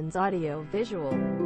Commons Audio Visual.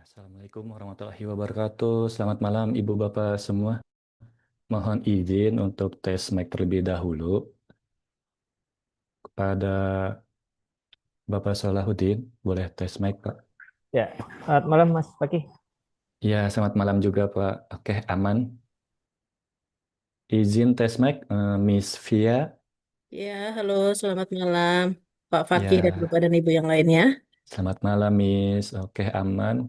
Assalamualaikum warahmatullahi wabarakatuh. Selamat malam Ibu Bapak semua. Mohon izin untuk tes mic terlebih dahulu kepada Bapak Salahuddin. Boleh tes mic, Pak? Ya, selamat malam Mas Paki. Ya, selamat malam juga, Pak. Oke, aman. Izin tes mic, Miss Via. Ya, halo, selamat malam Pak Fakih dan Ya, Bapak dan Ibu yang lainnya. selamat malam, Miss. Oke, aman.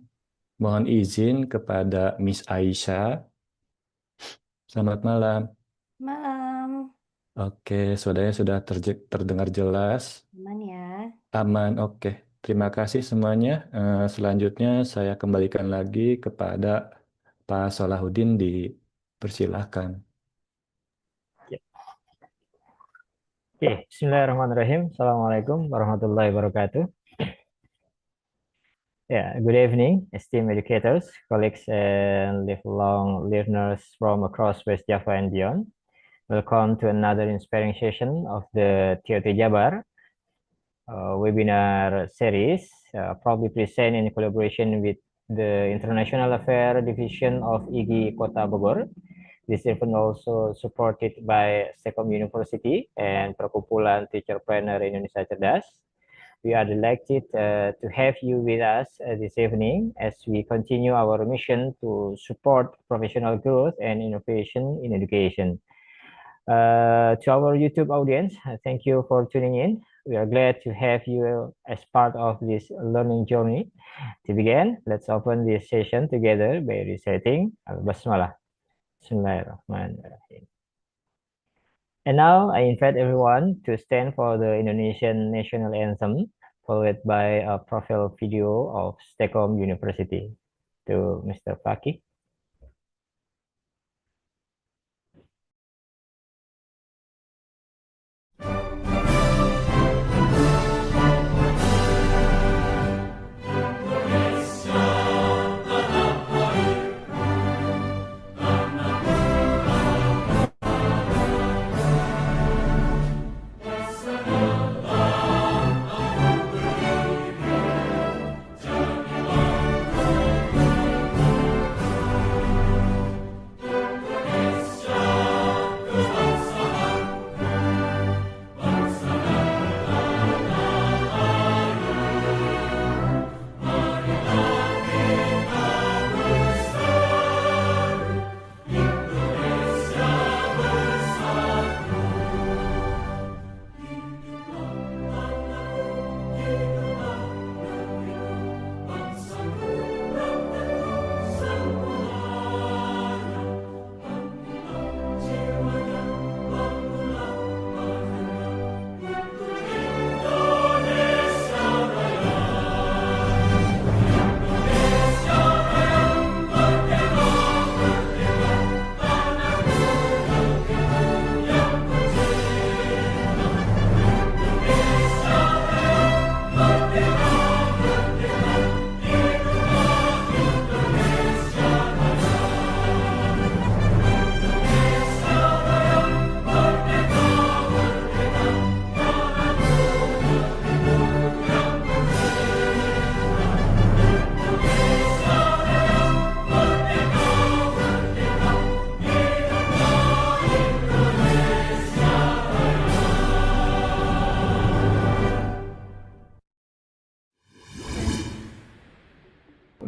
Mohon izin kepada Miss Aisyah. Selamat malam. Malam, Oke, saudaranya sudah terdengar jelas. aman ya. Aman, oke. Terima kasih semuanya. Selanjutnya saya kembalikan lagi kepada Pak Salahuddin, dipersilahkan. Oke, Bismillahirrahmanirrahim. Assalamualaikum warahmatullahi wabarakatuh. Good evening, esteemed educators, colleagues, and lifelong learners from across West Java and beyond. Welcome to another inspiring session of the TOT Jabar webinar series, proudly present in collaboration with the International Affairs Division of IGI Kota Bogor. This event also supported by Sekom University and Perkumpulan Teacherpreneur Indonesia Cerdas. We are delighted to have you with us this evening as we continue our mission to support professional growth and innovation in education. To our YouTube audience, thank you for tuning in. We are glad to have you as part of this learning journey. To begin, let's open this session together by reciting Al-Basmalah. Bismillahirrahmanirrahim. And now I invite everyone to stand for the Indonesian national anthem, followed by a profile video of Stekom University. To Mr. Fakih.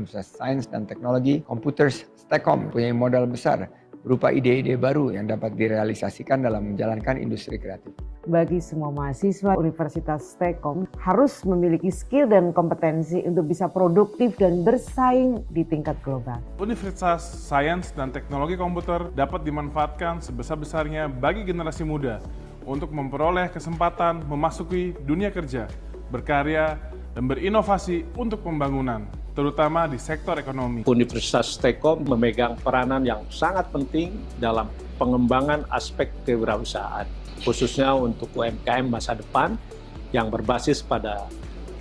Universitas Sains dan Teknologi Komputer Stekom punya modal besar berupa ide-ide baru yang dapat direalisasikan dalam menjalankan industri kreatif. Bagi semua mahasiswa Universitas Stekom harus memiliki skill dan kompetensi untuk bisa produktif dan bersaing di tingkat global. Universitas Sains dan Teknologi Komputer dapat dimanfaatkan sebesar-besarnya bagi generasi muda untuk memperoleh kesempatan memasuki dunia kerja, berkarya, dan berinovasi untuk pembangunan, terutama di sektor ekonomi. Universitas Stekom memegang peranan yang sangat penting dalam pengembangan aspek kewirausahaan, khususnya untuk UMKM masa depan yang berbasis pada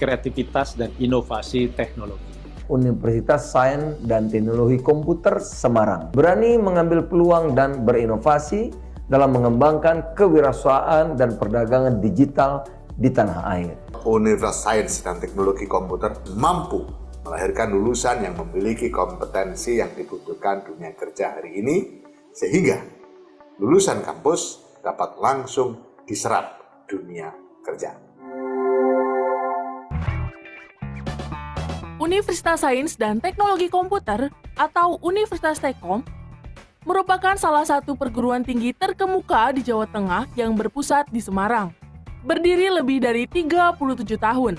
kreativitas dan inovasi teknologi. Universitas Sains dan Teknologi Komputer Semarang berani mengambil peluang dan berinovasi dalam mengembangkan kewirausahaan dan perdagangan digital di tanah air. Universitas Sains dan Teknologi Komputer mampu melahirkan lulusan yang memiliki kompetensi yang dibutuhkan dunia kerja hari ini, sehingga lulusan kampus dapat langsung diserap dunia kerja. Universitas Sains dan Teknologi Komputer atau Universitas Tekkom merupakan salah satu perguruan tinggi terkemuka di Jawa Tengah yang berpusat di Semarang. Berdiri lebih dari 37 tahun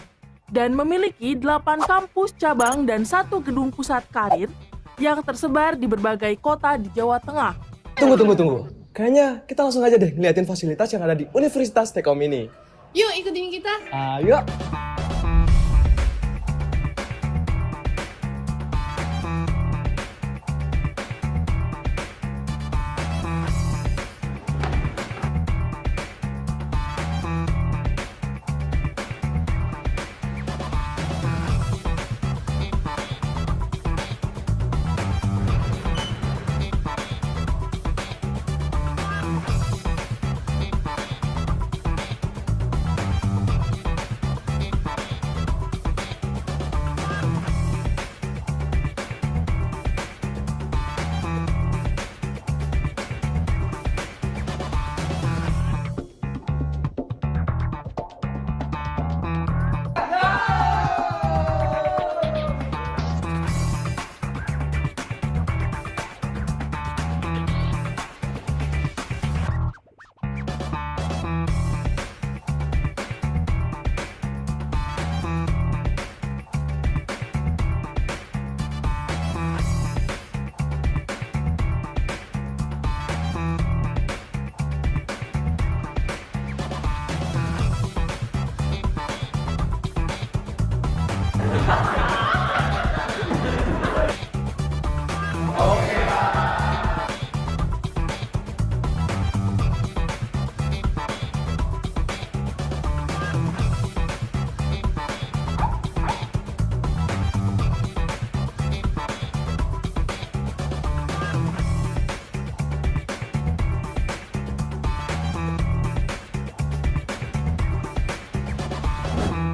dan memiliki 8 kampus cabang dan 1 gedung pusat karir yang tersebar di berbagai kota di Jawa Tengah. Tunggu. Kayaknya kita langsung aja deh ngeliatin fasilitas yang ada di Universitas Tekkom ini. Yuk ikutin kita. Ayo.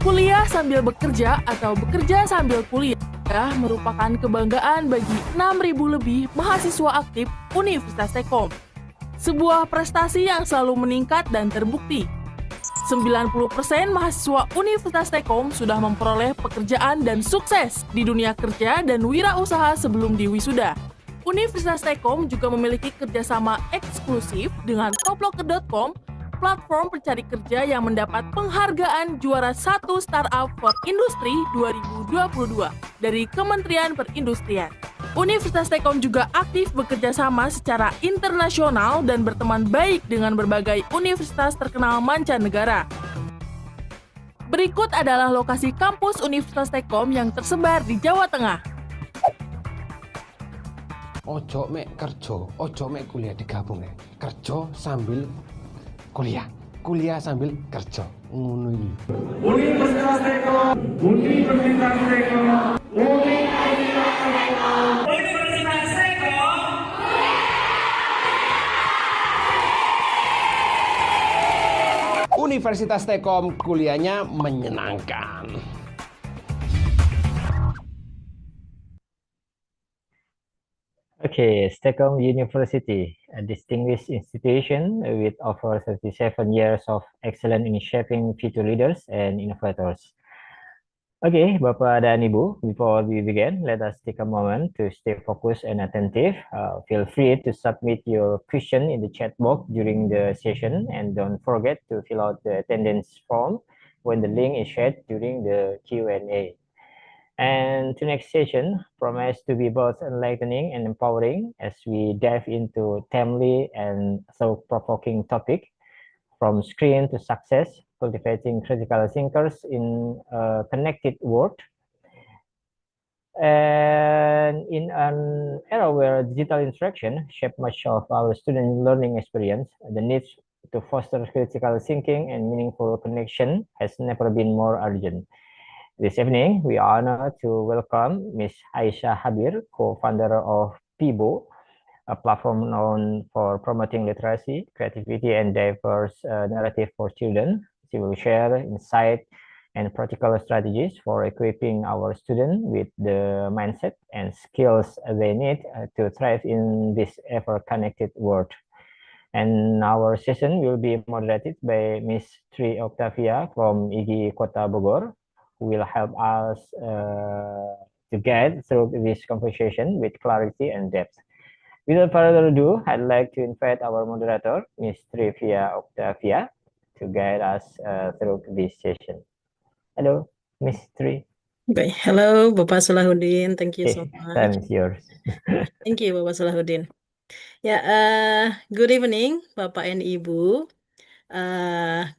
Kuliah sambil bekerja atau bekerja sambil kuliah merupakan kebanggaan bagi 6.000 lebih mahasiswa aktif Universitas Tekkom. Sebuah prestasi yang selalu meningkat dan terbukti. 90% mahasiswa Universitas Tekkom sudah memperoleh pekerjaan dan sukses di dunia kerja dan wirausaha sebelum diwisuda. Universitas Tekkom juga memiliki kerjasama eksklusif dengan toploker.com, platform pencari kerja yang mendapat penghargaan juara 1 Startup for Industry 2022 dari Kementerian Perindustrian. Universitas Tekkom juga aktif bekerja sama secara internasional dan berteman baik dengan berbagai universitas terkenal mancanegara. Berikut adalah lokasi kampus Universitas Tekkom yang tersebar di Jawa Tengah. Ojo mek kerja, ojo mek kuliah digabung ya. Kerja sambil kuliah sambil kerja. Ngono iki. Universitas Tekkom, Universitas Tekkom, Universitas Tekkom. Universitas Tekkom. Universitas Tekkom kuliahnya menyenangkan. Okay, Stockholm University, a distinguished institution with over 37 years of excellence in shaping future leaders and innovators. Okay, Bapak dan Ibu, before we begin, let us take a moment to stay focused and attentive. Feel free to submit your question in the chat box during the session, and don't forget to fill out the attendance form when the link is shared during the Q&A. And the next session promises to be both enlightening and empowering as we dive into timely and thought-provoking topic from screen to success, cultivating critical thinkers in a connected world. And in an era where digital interaction shapes much of our student learning experience, the need to foster critical thinking and meaningful connection has never been more urgent. This evening, we are honored to welcome Ms. Aisyah Habir, co-founder of PIBO, a platform known for promoting literacy, creativity, and diverse narrative for children. She will share insight and practical strategies for equipping our students with the mindset and skills they need to thrive in this ever-connected world. And our session will be moderated by Miss Tri Octavia from IGI Kota Bogor, who will help us to guide through this conversation with clarity and depth. Without further ado, I'd like to invite our moderator, Miss Trivia Octavia, to guide us through this session. Hello, Miss Tri. Okay. Hello, Bapak Salahuddin. Thank you so much. Time is yours. Thank you, Bapak Salahuddin. Ya, good evening, Bapak and Ibu.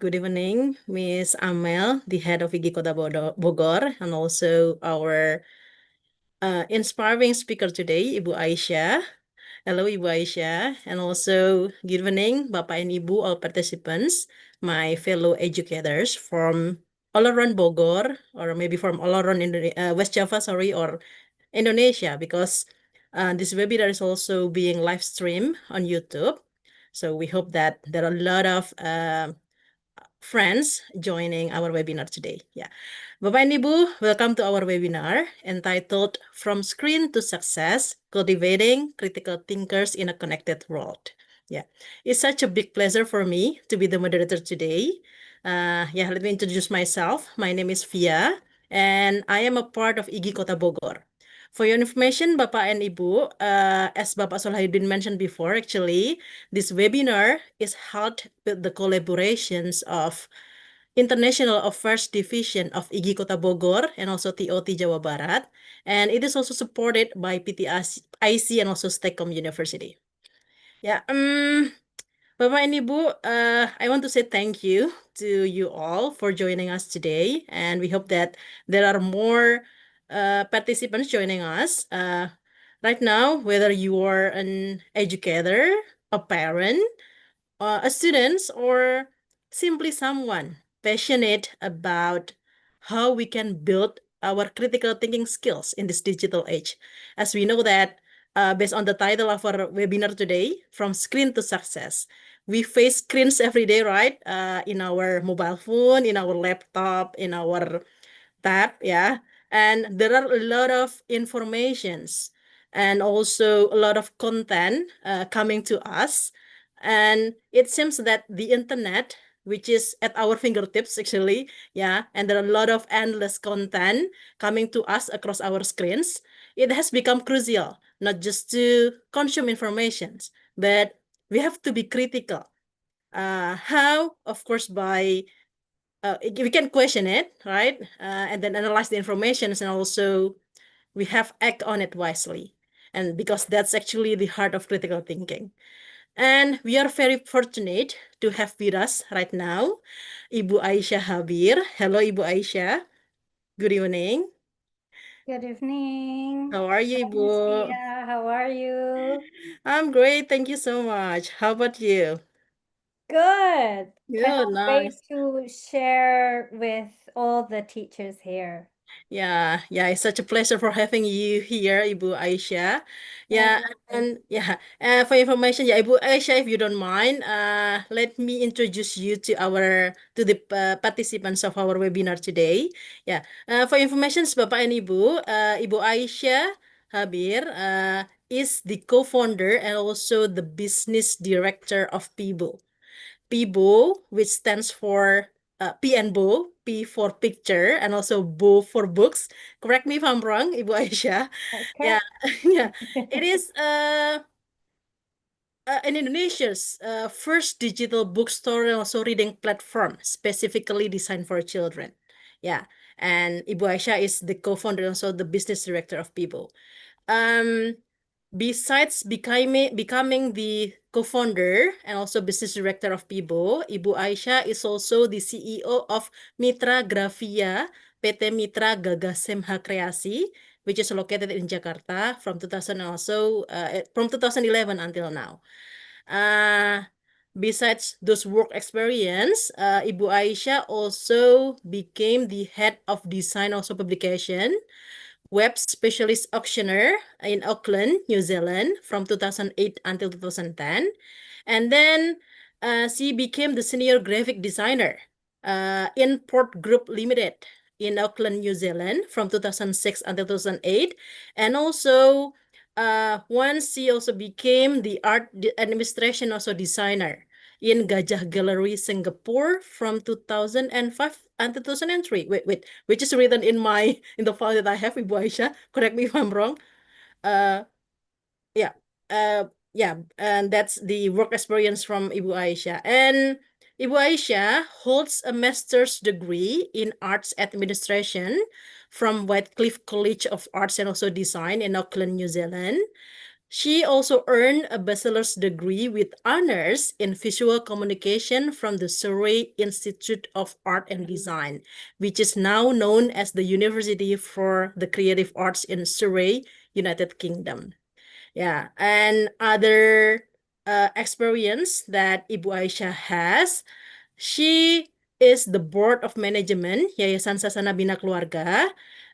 Good evening, Miss Amel, the head of IGI Kota Bogor, and also our inspiring speaker today, Ibu Aisyah. Hello, Ibu Aisyah, and also good evening, Bapak and Ibu, all participants, my fellow educators from all around Bogor, or maybe from all around West Java, sorry, or Indonesia, because this webinar is also being live streamed on YouTube. So we hope that there are a lot of friends joining our webinar today. Yeah. Bapak and Ibu, welcome to our webinar entitled From Screen to Success, Cultivating Critical Thinkers in a Connected World. Yeah, it's such a big pleasure for me to be the moderator today. Yeah, let me introduce myself. My name is Via, and I am a part of IGI Kota Bogor. For your information, Bapak and Ibu, as Bapak Solahuddin mentioned before, actually, this webinar is held with the collaborations of International Affairs Division of IGI Kota Bogor and also TOT Jawa Barat. And it is also supported by PTIC and also Stekom University. Yeah, Bapak and Ibu, I want to say thank you to you all for joining us today. And we hope that there are more participants joining us. Right now, whether you are an educator, a parent, a student, or simply someone passionate about how we can build our critical thinking skills in this digital age. As we know that, based on the title of our webinar today, From Screen to Success, we face screens every day, right? In our mobile phone, in our laptop, in our tab, yeah. And there are a lot of informations and also a lot of content coming to us. And it seems that the internet, which is at our fingertips actually, yeah, and there are a lot of endless content coming to us across our screens. It has become crucial, not just to consume information, but we have to be critical. How? Of course, by we can question it, right? And then analyze the information, and also we have act on it wisely. And because that's actually the heart of critical thinking. And we are very fortunate to have with us right now Ibu Aisyah Habir. Hello, Ibu Aisyah. Good evening. Good evening. How are you, Ibu? Thanks, Pia. How are you? I'm great. Thank you so much. How about you? Good. Good, Cannot wait nice. to share with all the teachers here. Yeah, it's such a pleasure for having you here, Ibu Aisyah. Yeah, and yeah, for information, yeah, Ibu Aisyah, if you don't mind, let me introduce you to the participants of our webinar today. Yeah, for information, Bapak and Ibu, Ibu Aisyah Habir is the co-founder and also the business director of PIBO. PIBO, which stands for P and Bo, P for picture, and also Bo for books. Correct me if I'm wrong, Ibu Aisyah. Okay. Yeah, yeah. It is in Indonesia's first digital bookstore and also reading platform specifically designed for children. Yeah, and Ibu Aisyah is the co-founder and also the business director of PIBO. Besides becoming the co-founder and also business director of PIBO, Ibu Aisyah is also the CEO of Mitra Grafia PT Mitra Gagasemha Kreasi, which is located in Jakarta from 2011 until now. Besides those work experience, Ibu Aisyah also became the head of design also publication web specialist auctioneer in Auckland, New Zealand from 2008 until 2010. And then she became the senior graphic designer in Port Group Limited in Auckland, New Zealand from 2006 until 2008. And also, once she also became the art administration also designer in Gajah Gallery, Singapore from 2005 until 2003. Wait, which is written in the file that I have, Ibu Aisyah. Correct me if I'm wrong. Yeah, yeah, and that's the work experience from Ibu Aisyah. And Ibu Aisyah holds a master's degree in arts administration from Whitecliff College of Arts and also Design in Auckland, New Zealand. She also earned a bachelor's degree with honors in visual communication from the Surrey Institute of Art and Design, which is now known as the University for the Creative Arts in Surrey, United Kingdom. Yeah, and other experience that Ibu Aisyah has, she is the board of management Yayasan Sasana Bina Keluarga,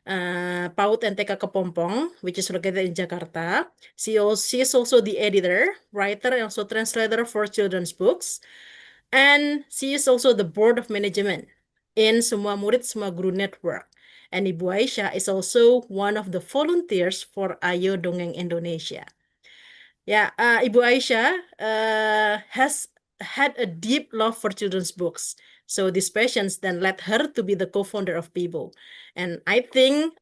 PAUD and TK Kepompong, which is located in Jakarta. She is also the editor, writer, and also translator for children's books. And she is also the board of management in Semua Murid Semua Guru Network. And Ibu Aisyah is also one of the volunteers for Ayo Dongeng Indonesia. Yeah, Ibu Aisyah has had a deep love for children's books. So this passion then led her to be the co-founder of Bibo. And I think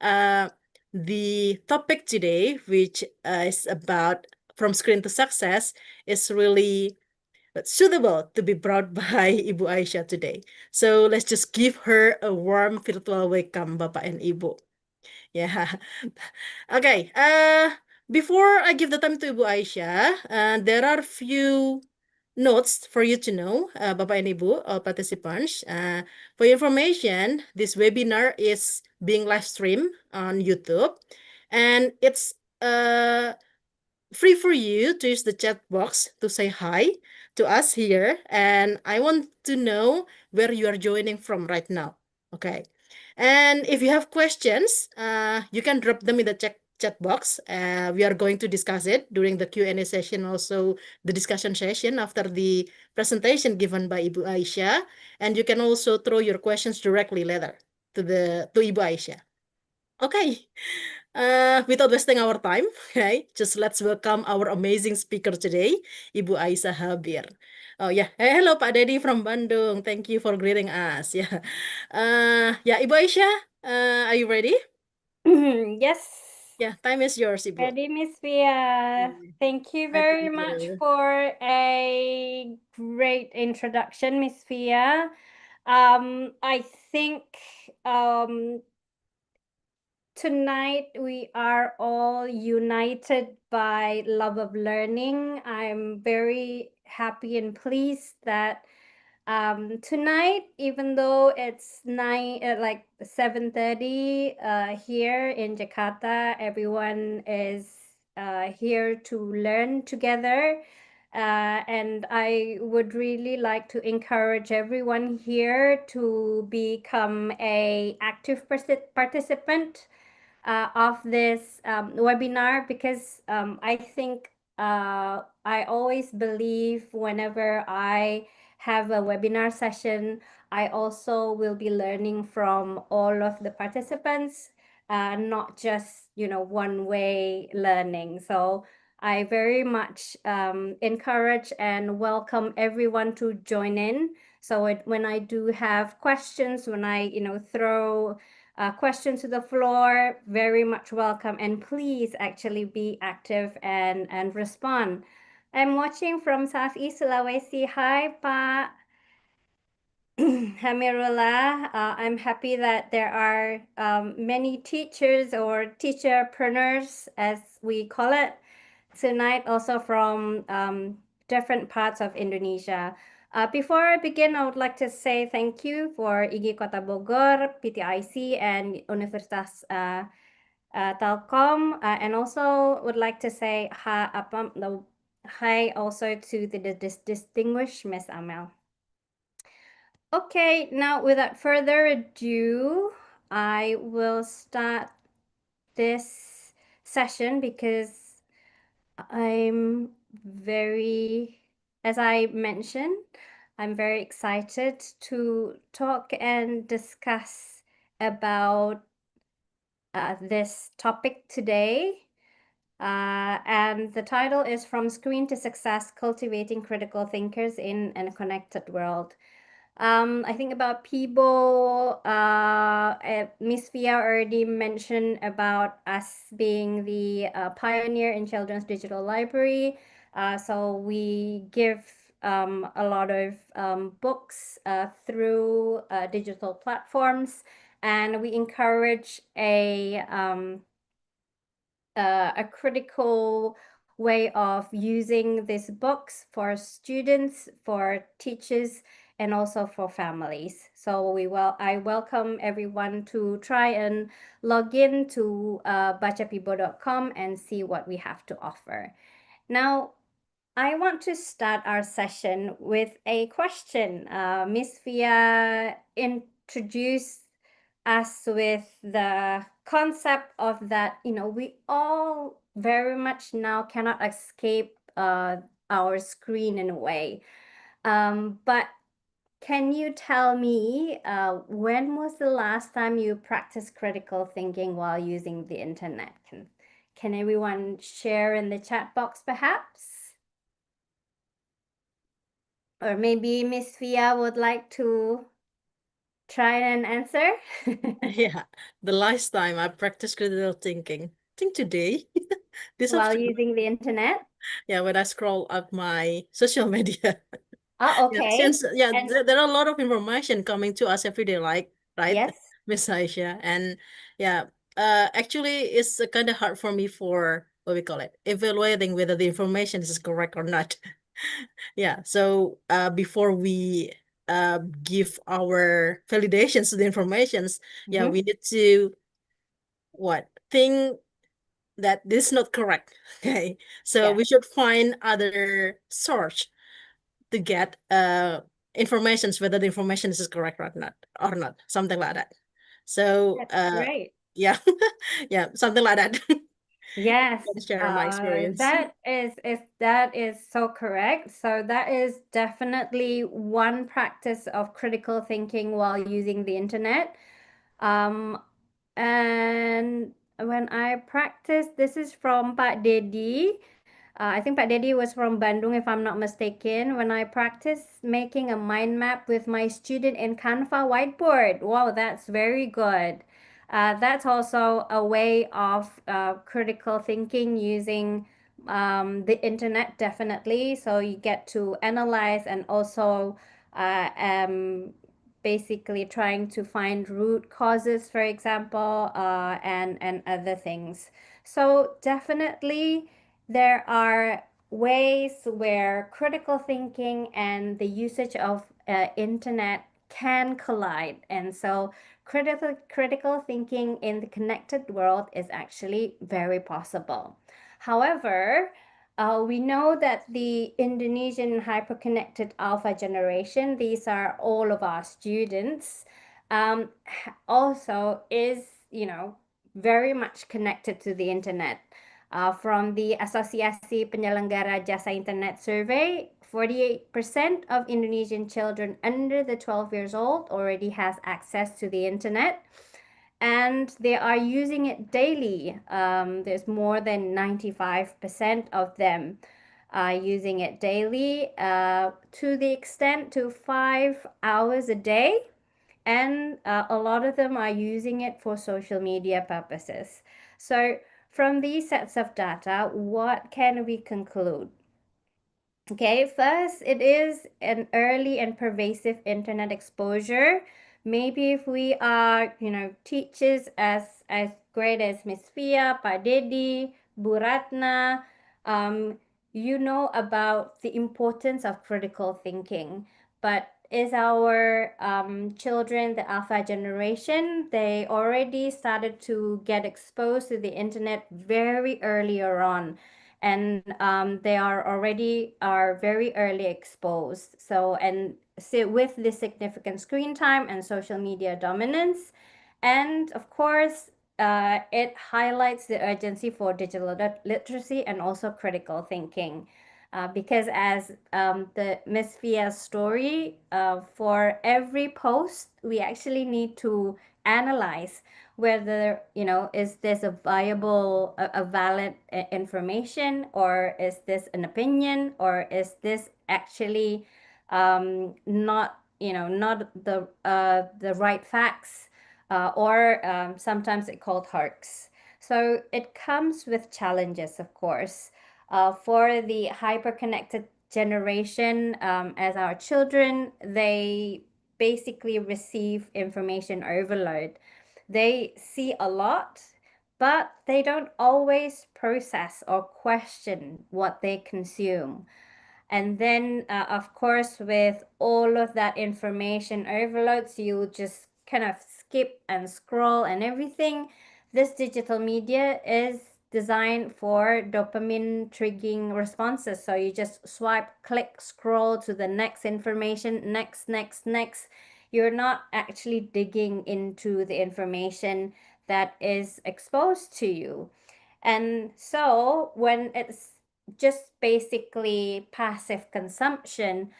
the topic today, which is about From Screen to Success, is really suitable to be brought by Ibu Aisyah today. So let's just give her a warm virtual welcome, Bapak and Ibu. Yeah. Okay. Before I give the time to Ibu Aisyah, there are few notes for you to know, Bapak and Ibu, all participants. For your information, this webinar is being live streamed on YouTube, and it's free for you to use the chat box to say hi to us here. And I want to know where you are joining from right now. Okay. And if you have questions, you can drop them in the chat box. We are going to discuss it during the Q&A session, also the discussion session after the presentation given by Ibu Aisyah. And you can also throw your questions directly later to Ibu Aisyah. Okay. Without wasting our time, okay, just let's welcome our amazing speaker today, Ibu Aisyah Habir. Oh yeah, hello Pak Dedi from Bandung. Thank you for greeting us. Yeah, yeah, Ibu Aisyah, are you ready? Yes. Yeah, time is yours, Ibu. Ready, Miss Via. Thank you very much for a great introduction, Miss Via. I think tonight we are all united by love of learning. I'm very happy and pleased that tonight, even though it's 7:30 here in Jakarta, everyone is here to learn together. And I would really like to encourage everyone here to become a active participant of this webinar, because I think I always believe whenever I have a webinar session, I also will be learning from all of the participants, not just, one-way learning. So I very much encourage and welcome everyone to join in. So when I do have questions, when I, throw questions to the floor, very much welcome. And please actually be active and respond. I'm watching from Southeast Sulawesi. Hi, Pa Hamirullah. I'm happy that there are many teachers or teacherpreneurs, as we call it, tonight, also from different parts of Indonesia. Before I begin, I would like to say thank you for IGI Kota Bogor, PTIC, and Universitas Telkom, and also would like to say hi also to the distinguished Miss Amel. Okay, now without further ado, I will start this session because I'm very, as I mentioned, I'm very excited to talk and discuss about this topic today. And the title is From Screen to Success, Cultivating Critical Thinkers in a Connected World. I think about people, Miss Fia already mentioned about us being the pioneer in Children's Digital Library. So we give a lot of books through digital platforms, and we encourage a critical way of using these books for students, for teachers, and also for families. So I welcome everyone to try and log in to bacapibo.com and see what we have to offer. Now, I want to start our session with a question. Miss Fia introduced us with the concept of that, we all very much now cannot escape our screen in a way. But can you tell me when was the last time you practiced critical thinking while using the internet? Can everyone share in the chat box perhaps? Or maybe Miss Fia would like to try and answer? Yeah, the last time I practiced critical thinking, I think today, this While afternoon. using the internet? Yeah, when I scroll up my social media. Oh, Yeah, okay. since And there are a lot of information coming to us every day, like, right, yes. Miss Aisha? And yeah, actually, it's kind of hard for me for what we call it, evaluating whether the information is correct or not. Yeah, so before we give our validations to the informations, yeah, we need to think that this is not correct. Okay, so we should find other source to get informations whether the information is correct or not, something like that. So That's great. yeah, yeah, something like that. Yes, Can share my experience. that is so correct. So that is definitely one practice of critical thinking while using the internet. And when I practice, this is from Pak Dedi. I think Pak Dedi was from Bandung, if I'm not mistaken. When I practice making a mind map with my student in Canva whiteboard. Wow, that's very good. That's also a way of critical thinking using the internet, definitely. So you get to analyze and also basically trying to find root causes, for example, and other things. So definitely there are ways where critical thinking and the usage of internet can collide. And so critical thinking in the connected world is actually very possible. However, we know that the Indonesian hyperconnected alpha generation, these are all of our students, also is, very much connected to the internet. From the Asosiasi Penyelenggara Jasa Internet survey, 48% of Indonesian children under the 12 years old already has access to the internet, and they are using it daily. There's more than 95% of them using it daily, to the extent to 5 hours a day. And a lot of them are using it for social media purposes. So from these sets of data, what can we conclude? Okay, first, it is an early and pervasive internet exposure. Maybe if we are, teachers as great as Miss Fia, Pak Dedi, Bu Ratna, you know about the importance of critical thinking. But is our children, the alpha generation, they already started to get exposed to the internet very earlier on, and they are very early exposed. So with the significant screen time and social media dominance, and of course, it highlights the urgency for digital literacy and also critical thinking. because as the Miss Via's story, for every post, we actually need to analyze whether, is this a viable, a valid information, or is this an opinion, or is this actually not, not the right facts, or sometimes it called hoax. So it comes with challenges, of course. For the hyper-connected generation, as our children, they basically receive information overload. They see a lot, but they don't always process or question what they consume. And then, of course, with all of that information overloads, you just kind of skip and scroll and everything. This digital media is designed for dopamine triggering responses. So you just swipe, click, scroll to the next information, next, next, next. You're not actually digging into the information that is exposed to you. And so when it's just basically passive consumption,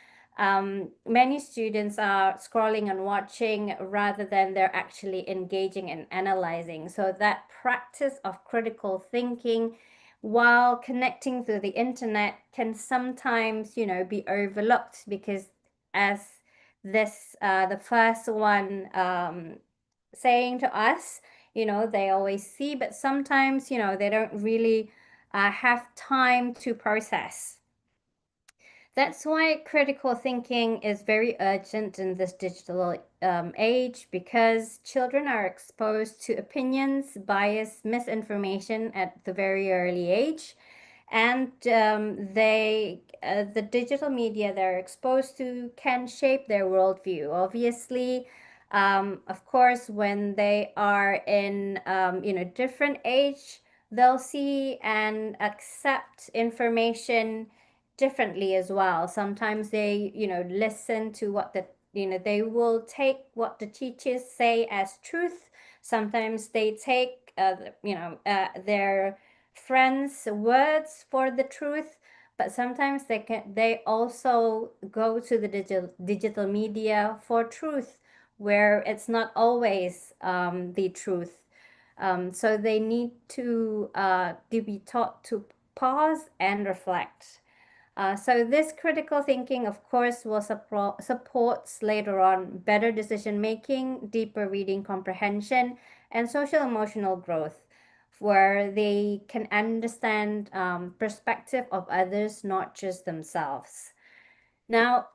many students are scrolling and watching rather than they're actually engaging and analyzing. So that practice of critical thinking while connecting through the internet can sometimes, be overlooked, because as this the first one saying to us, they always see, but sometimes, they don't really have time to process. That's why critical thinking is very urgent in this digital age, because children are exposed to opinions, bias, misinformation at the very early age. And the digital media they're exposed to can shape their worldview. Obviously, of course, when they are in, different age, they'll see and accept information differently as well. Sometimes they, listen to what they will take what the teachers say as truth. Sometimes they take, their friends' words for the truth, but sometimes they also go to the digital media for truth, where it's not always the truth. So they need to be taught to pause and reflect. So this critical thinking, of course, will supports later on better decision making, deeper reading comprehension, and social emotional growth, where they can understand perspective of others, not just themselves. Now,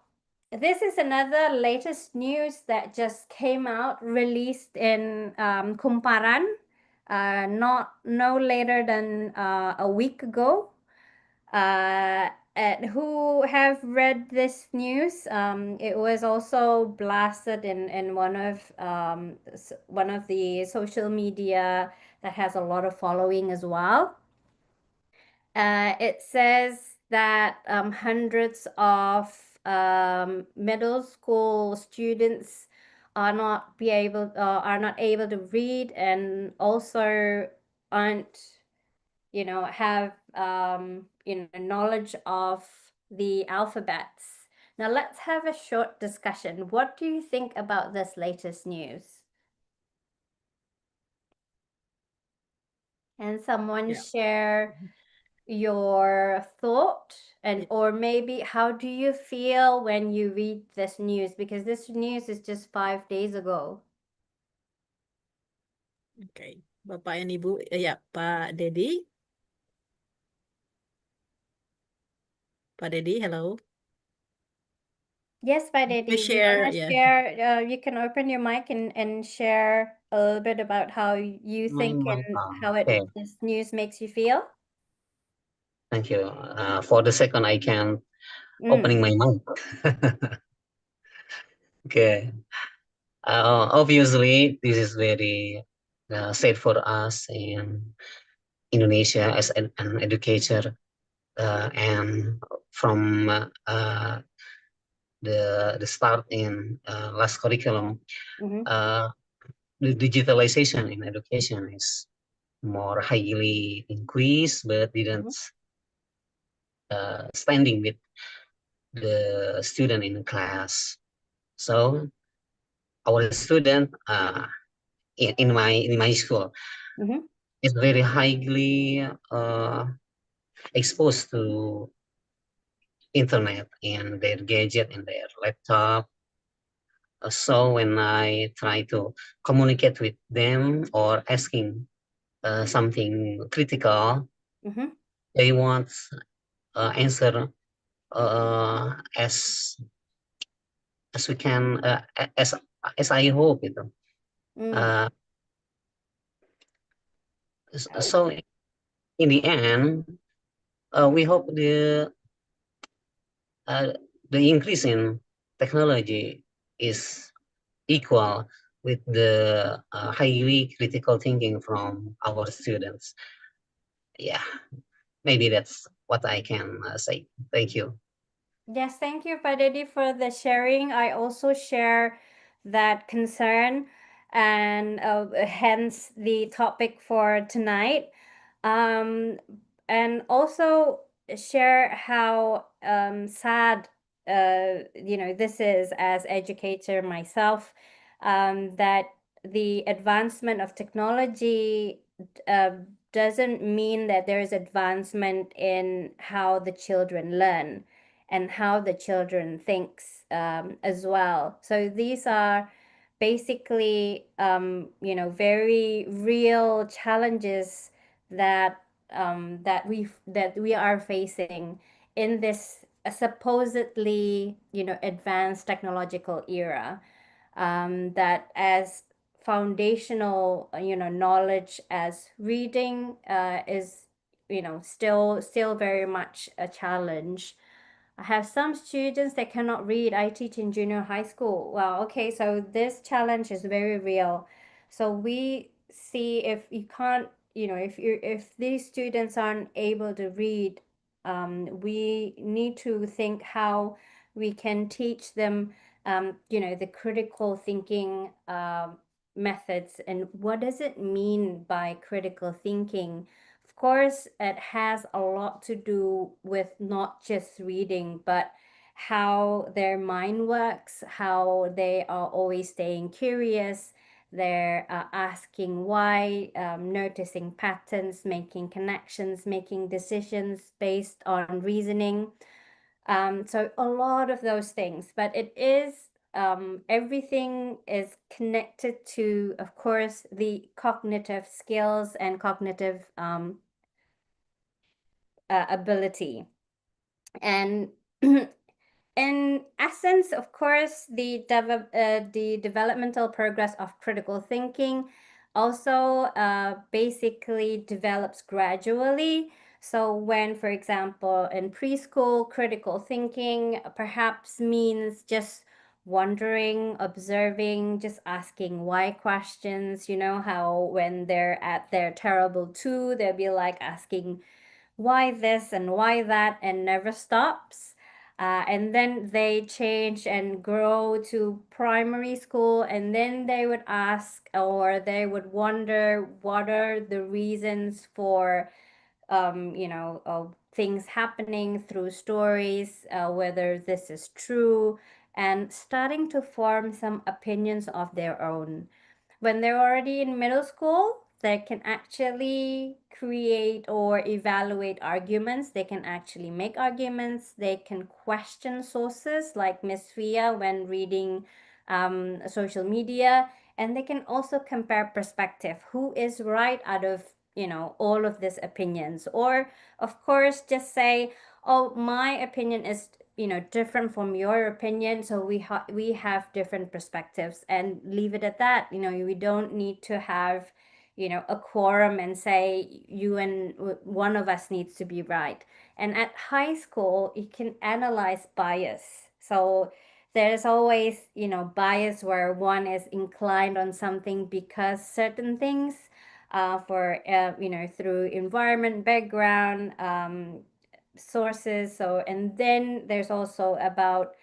this is another latest news that just came out, released in Kumparan, not no later than a week ago. And who have read this news? It was also blasted in one of the social media that has a lot of following as well. It says that hundreds of middle school students are not able to read, and also aren't have knowledge of the alphabets. Now let's have a short discussion. What do you think about this latest news? Can someone share your thought, and or maybe how do you feel when you read this news, because this news is just 5 days ago? Okay, Bapak and Ibu, ya, Pak Dedi. Pak Dedi, hello. Yes, Pak Dedi, you wanna share, you can open your mic and share a little bit about how you think and how this news makes you feel. Thank you. For the second, I can opening my mouth. Okay. Obviously, this is very sad for us in Indonesia as an educator, and from the start in last curriculum, the digitalization in education is more highly increased, but didn't standing with the student in class. So our student in my school is very highly exposed to internet and their gadget and their laptop. So when I try to communicate with them or asking something critical, they want answer as we can as I hope itu. So in the end, we hope the increase in technology is equal with the highly critical thinking from our students. Yeah, maybe that's what I can say. Thank you. Yes, thank you, Pak Deddy, for the sharing. I also share that concern, and hence the topic for tonight. And also share how sad this is as educator myself, that the advancement of technology doesn't mean that there is advancement in how the children learn and how the children thinks as well. So these are basically very real challenges that we are facing in this supposedly advanced technological era, that as foundational knowledge as reading is still very much a challenge. I have some students that cannot read. I teach in junior high school. Well, okay, so this challenge is very real. So we see if you can't, if these students aren't able to read, we need to think how we can teach them, the critical thinking methods, and what does it mean by critical thinking. Of course, it has a lot to do with not just reading, but how their mind works, how they are always staying curious, they're asking why, noticing patterns, making connections, making decisions based on reasoning. So a lot of those things, but it is everything is connected to, of course, the cognitive skills and cognitive ability. And in essence, of course, the developmental progress of critical thinking also basically develops gradually. So when, for example, in preschool, critical thinking perhaps means just wondering, observing, just asking why questions. You know how when they're at their terrible two, they'll be like asking why this and why that, and never stops. And then they change and grow to primary school, and then they would ask, or they would wonder what are the reasons for things happening through stories, whether this is true, and starting to form some opinions of their own. When they're already in middle school, they can actually create or evaluate arguments. They can actually make arguments. They can question sources, like Miss Fia when reading social media. And they can also compare perspective. Who is right out of all of these opinions? Or, of course, just say, oh, my opinion is different from your opinion, so we have different perspectives, and leave it at that. We don't need to have a quorum and say you and one of us needs to be right. And at high school, you can analyze bias. So there's always bias where one is inclined on something because certain things, for through environment, background, sources. So, and then there's also about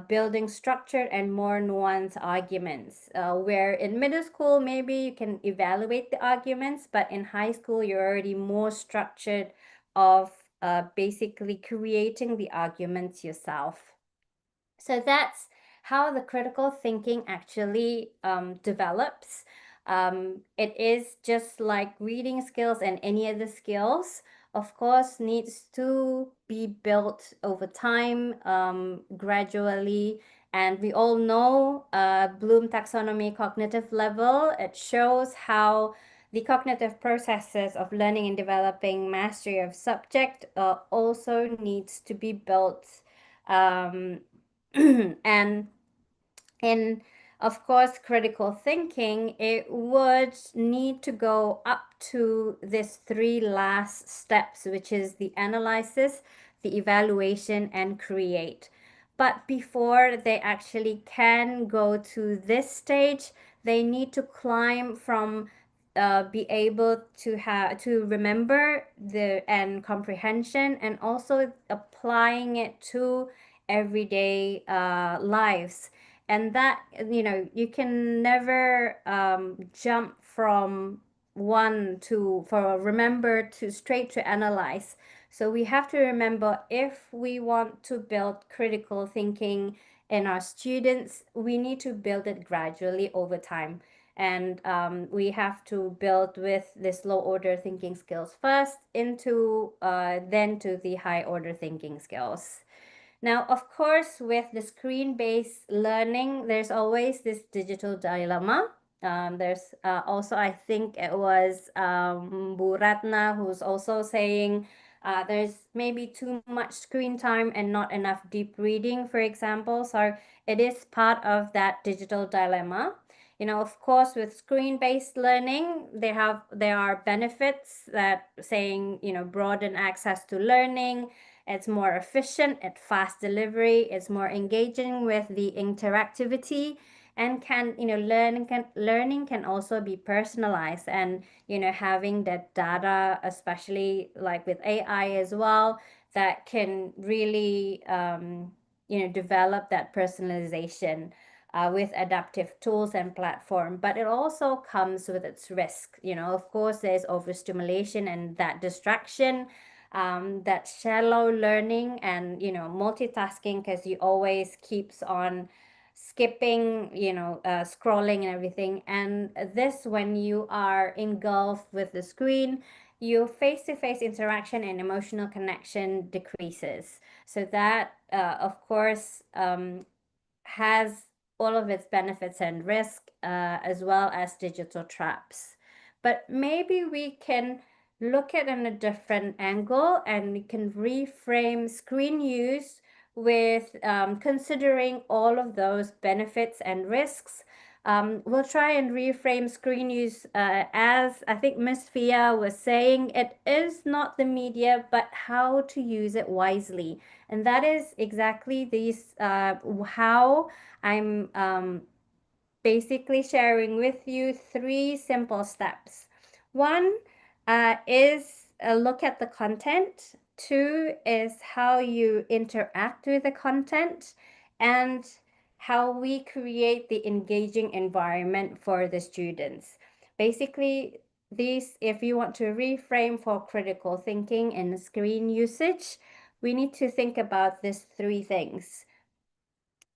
building structured and more nuanced arguments, where in middle school maybe you can evaluate the arguments, but in high school you're already more structured of basically creating the arguments yourself. So that's how the critical thinking actually develops. It is just like reading skills and any other skills, of course, needs to be built over time, gradually. And we all know Bloom taxonomy cognitive level. It shows how the cognitive processes of learning and developing mastery of subject also needs to be built. And in, of course, critical thinking, it would need to go up to these three last steps, which is the analysis, the evaluation, and create. But before they actually can go to this stage, they need to climb from be able to have to remember the and comprehension, and also applying it to everyday lives. And that, you can never jump from one to for remember to straight to analyze. So we have to remember, if we want to build critical thinking in our students, we need to build it gradually over time. And we have to build with this low order thinking skills first into then to the high order thinking skills. Now, of course, with the screen-based learning, there's always this digital dilemma. There's also, I think it was Bu Ratna who's also saying there's maybe too much screen time and not enough deep reading, for example. So it is part of that digital dilemma. Of course, with screen-based learning, there are benefits that saying, broaden access to learning. It's more efficient, it's fast delivery, it's more engaging with the interactivity, and learning can also be personalized. And having that data, especially like with AI as well, that can really develop that personalization with adaptive tools and platform. But it also comes with its risk. Of course, there's overstimulation and that distraction, that shallow learning, and multitasking, because you always keeps on skipping, scrolling and everything. And this, when you are engulfed with the screen, your face-to-face interaction and emotional connection decreases. So that, of course, has all of its benefits and risk, as well as digital traps. But maybe we can look at it in a different angle, and we can reframe screen use with considering all of those benefits and risks. We'll try and reframe screen use as I think Miss Fia was saying, it is not the media, but how to use it wisely. And that is exactly these how I'm basically sharing with you 3 simple steps. One is a look at the content. 2 is how you interact with the content, and how we create the engaging environment for the students. Basically, these, if you want to reframe for critical thinking and screen usage, we need to think about these 3 things.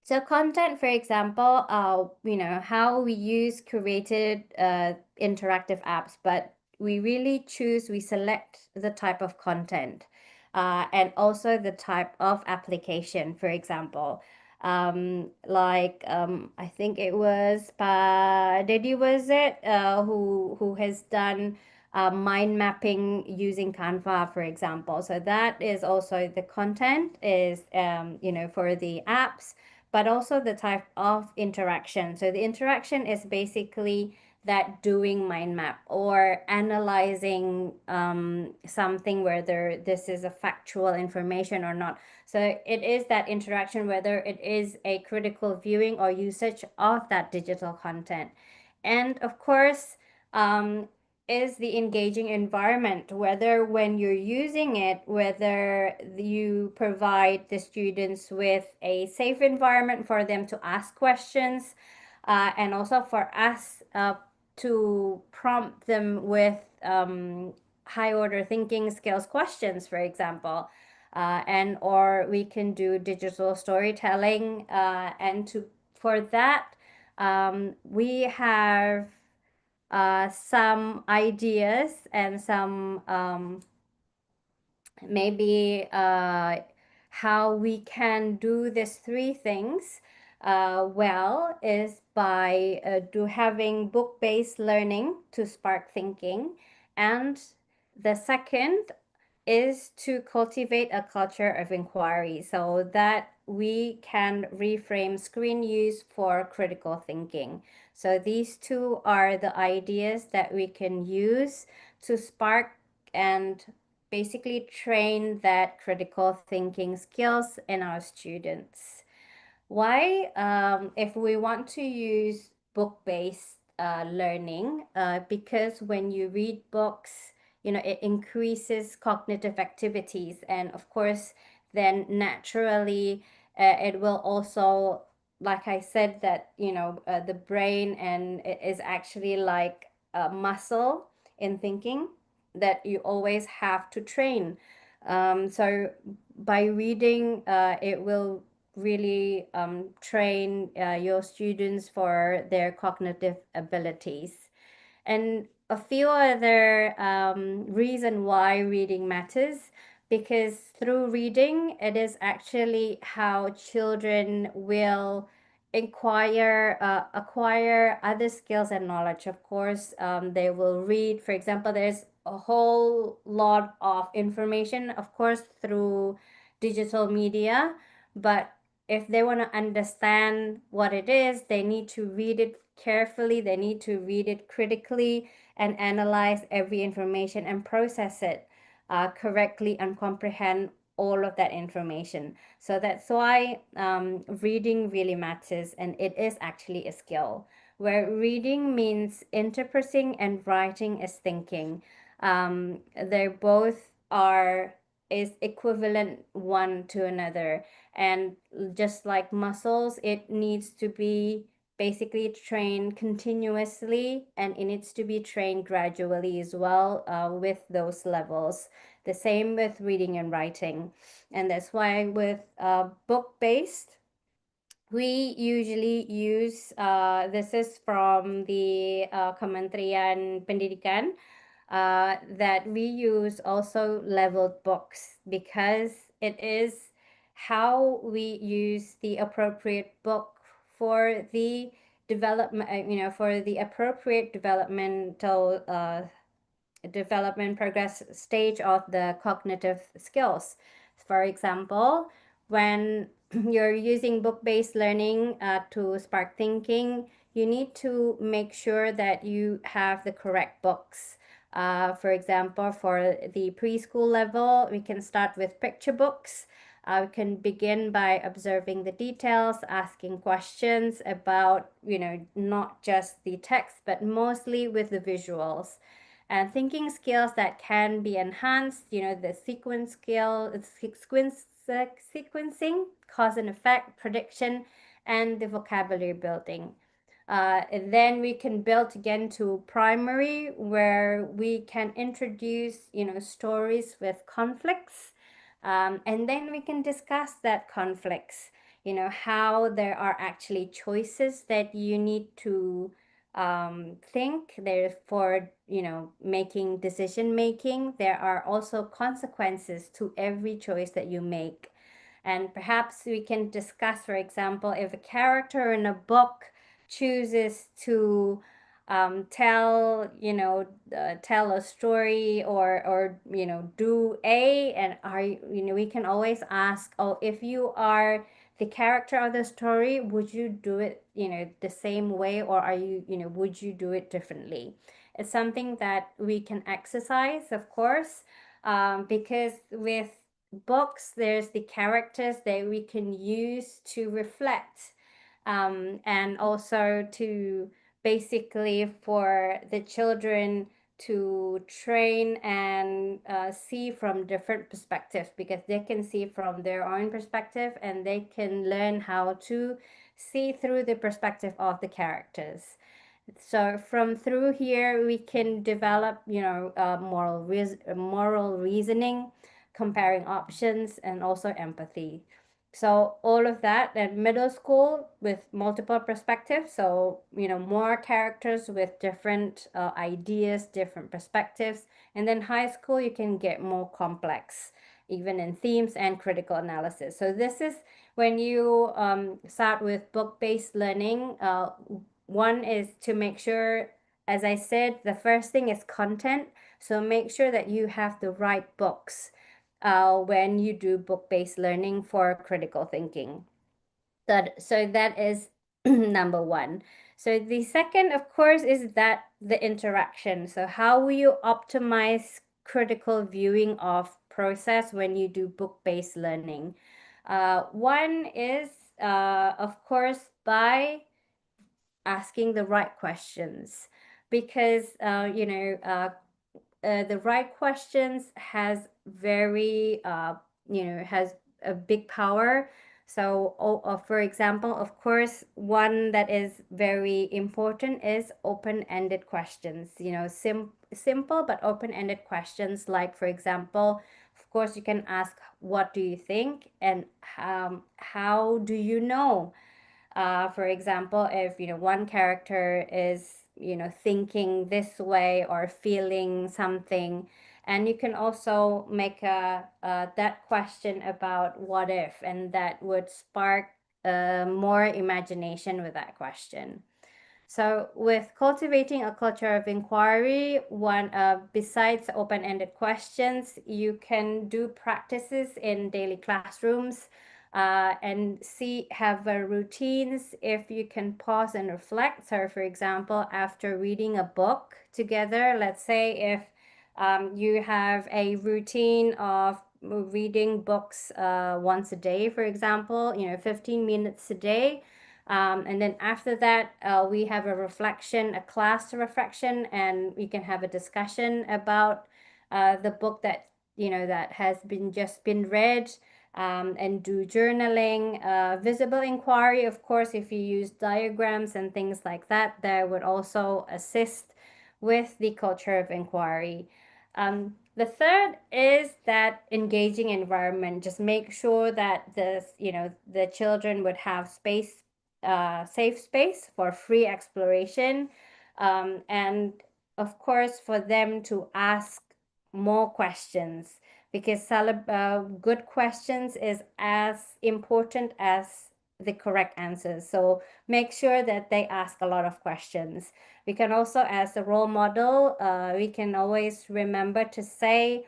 So content, for example, how we use curated interactive apps, but we select the type of content and also the type of application, for example. I think it was Pa Dedi, was it, who has done mind mapping using Canva, for example. So that is also the content is, for the apps, but also the type of interaction. So the interaction is basically that doing mind map or analyzing something, whether this is a factual information or not. So it is that interaction, whether it is a critical viewing or usage of that digital content. And of course, is the engaging environment, whether when you're using it, whether you provide the students with a safe environment for them to ask questions, and also for us to prompt them with high order thinking skills questions, for example. And or we can do digital storytelling, and for that we have some ideas and some maybe how we can do these three things well is by having book-based learning to spark thinking, and the second is to cultivate a culture of inquiry so that we can reframe screen use for critical thinking. So these two are the ideas that we can use to spark and basically train that critical thinking skills in our students. Why? If we want to use book-based learning, because when you read books, it increases cognitive activities, and of course, then naturally, it will also, like I said, that the brain and it is actually like a muscle in thinking that you always have to train. So by reading, it will really train your students for their cognitive abilities. And a few other reason why reading matters, because through reading, it is actually how children will acquire other skills and knowledge. Of course, they will read. For example, there's a whole lot of information, of course, through digital media, but if they want to understand what it is, they need to read it carefully, they need to read it critically and analyze every information and process it correctly and comprehend all of that information. So that's why reading really matters, and it is actually a skill. Where reading means interpreting and writing is thinking. They both is equivalent one to another, and just like muscles, it needs to be basically trained continuously, and it needs to be trained gradually as well, with those levels. The same with reading and writing. And that's why with book-based, we usually use, this is from the Kementerian Pendidikan, that we use also leveled books, because it is how we use the appropriate book for the development, for the appropriate development progress stage of the cognitive skills. For example, when you're using book-based learning to spark thinking, you need to make sure that you have the correct books. For example, for the preschool level, we can start with picture books. We can begin by observing the details, asking questions about, not just the text, but mostly with the visuals. And thinking skills that can be enhanced, the sequencing, cause and effect, prediction, and the vocabulary building. And then we can build again to primary, where we can introduce, stories with conflicts. And then we can discuss that conflicts, how there are actually choices that you need to think. Therefore, making decision making, there are also consequences to every choice that you make. And perhaps we can discuss, for example, if a character in a book chooses to tell a story, or do A, and we can always ask, oh, if you are the character of the story, would you do it the same way, or would you do it differently? It's something that we can exercise, of course, because with books, there's the characters that we can use to reflect, and also to basically for the children to train and see from different perspectives, because they can see from their own perspective, and they can learn how to see through the perspective of the characters. So from through here, we can develop, moral reasoning, comparing options, and also empathy. So all of that at middle school with multiple perspectives. So, more characters with different ideas, different perspectives. And then high school, you can get more complex, even in themes and critical analysis. So this is when you start with book-based learning. One is to make sure, as I said, the first thing is content. So make sure that you have the right books when you do book-based learning for critical thinking. So that is number one. So the second, of course, is that the interaction. So how will you optimize critical viewing of process when you do book-based learning? One is, of course, by asking the right questions, because the right questions has has a big power. So for example, of course, one that is very important is open-ended questions. Simple but open-ended questions, like, for example, of course, you can ask, what do you think, and how do you know? For example, if one character is thinking this way or feeling something, and you can also make that question about what if, and that would spark more imagination with that question. So with cultivating a culture of inquiry, one besides open-ended questions, you can do practices in daily classrooms and have routines if you can pause and reflect. So for example, after reading a book together, let's say if you have a routine of reading books once a day, for example, 15 minutes a day. And then after that, we have a reflection, a class reflection, and we can have a discussion about the book that that has been read, and do journaling. Visible inquiry, of course, if you use diagrams and things like that, that would also assist with the culture of inquiry. The third is that engaging environment. Just make sure that the children would have safe space for free exploration, and of course for them to ask more questions, because good questions is as important as the correct answers. So make sure that they ask a lot of questions. We can also, as a role model, we can always remember to say,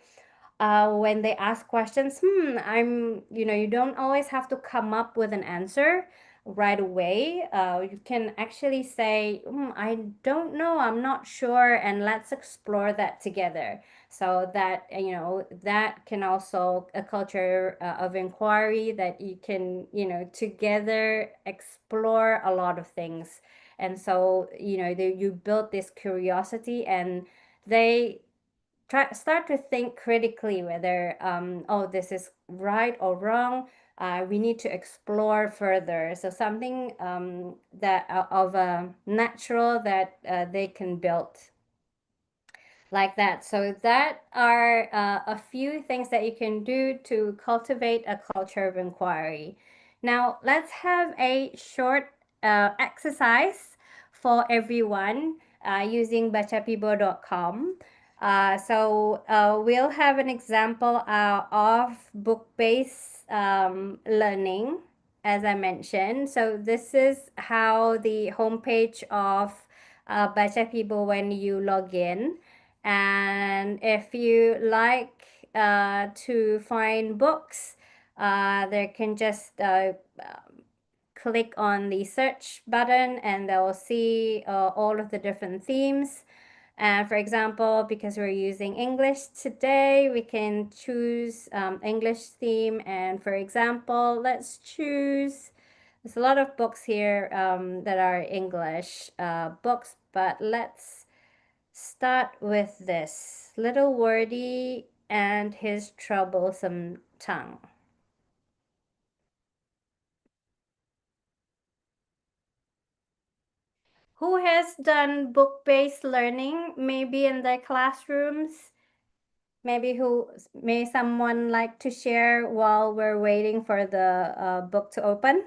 when they ask questions, you don't always have to come up with an answer right away. You can actually say, I don't know, I'm not sure, and let's explore that together. So that, that can also a culture of inquiry, that you can, together explore a lot of things. And so, you build this curiosity, and they start to think critically whether this is right or wrong. We need to explore further. So something that of a natural that they can build like that. So that are a few things that you can do to cultivate a culture of inquiry. Now let's have a short exercise for everyone using bacapibo.com. We'll have an example of book-based learning, as I mentioned. So this is how the homepage of Bacapibo when you log in. And if you like to find books, they can just click on the search button, and they'll see all of the different themes. And for example, because we're using English today, we can choose English theme. And for example, let's choose, there's a lot of books here that are English books, but let's start with this, Little Wordy and His Troublesome Tongue. Who has done book-based learning, maybe in their classrooms? Maybe may someone like to share while we're waiting for the book to open?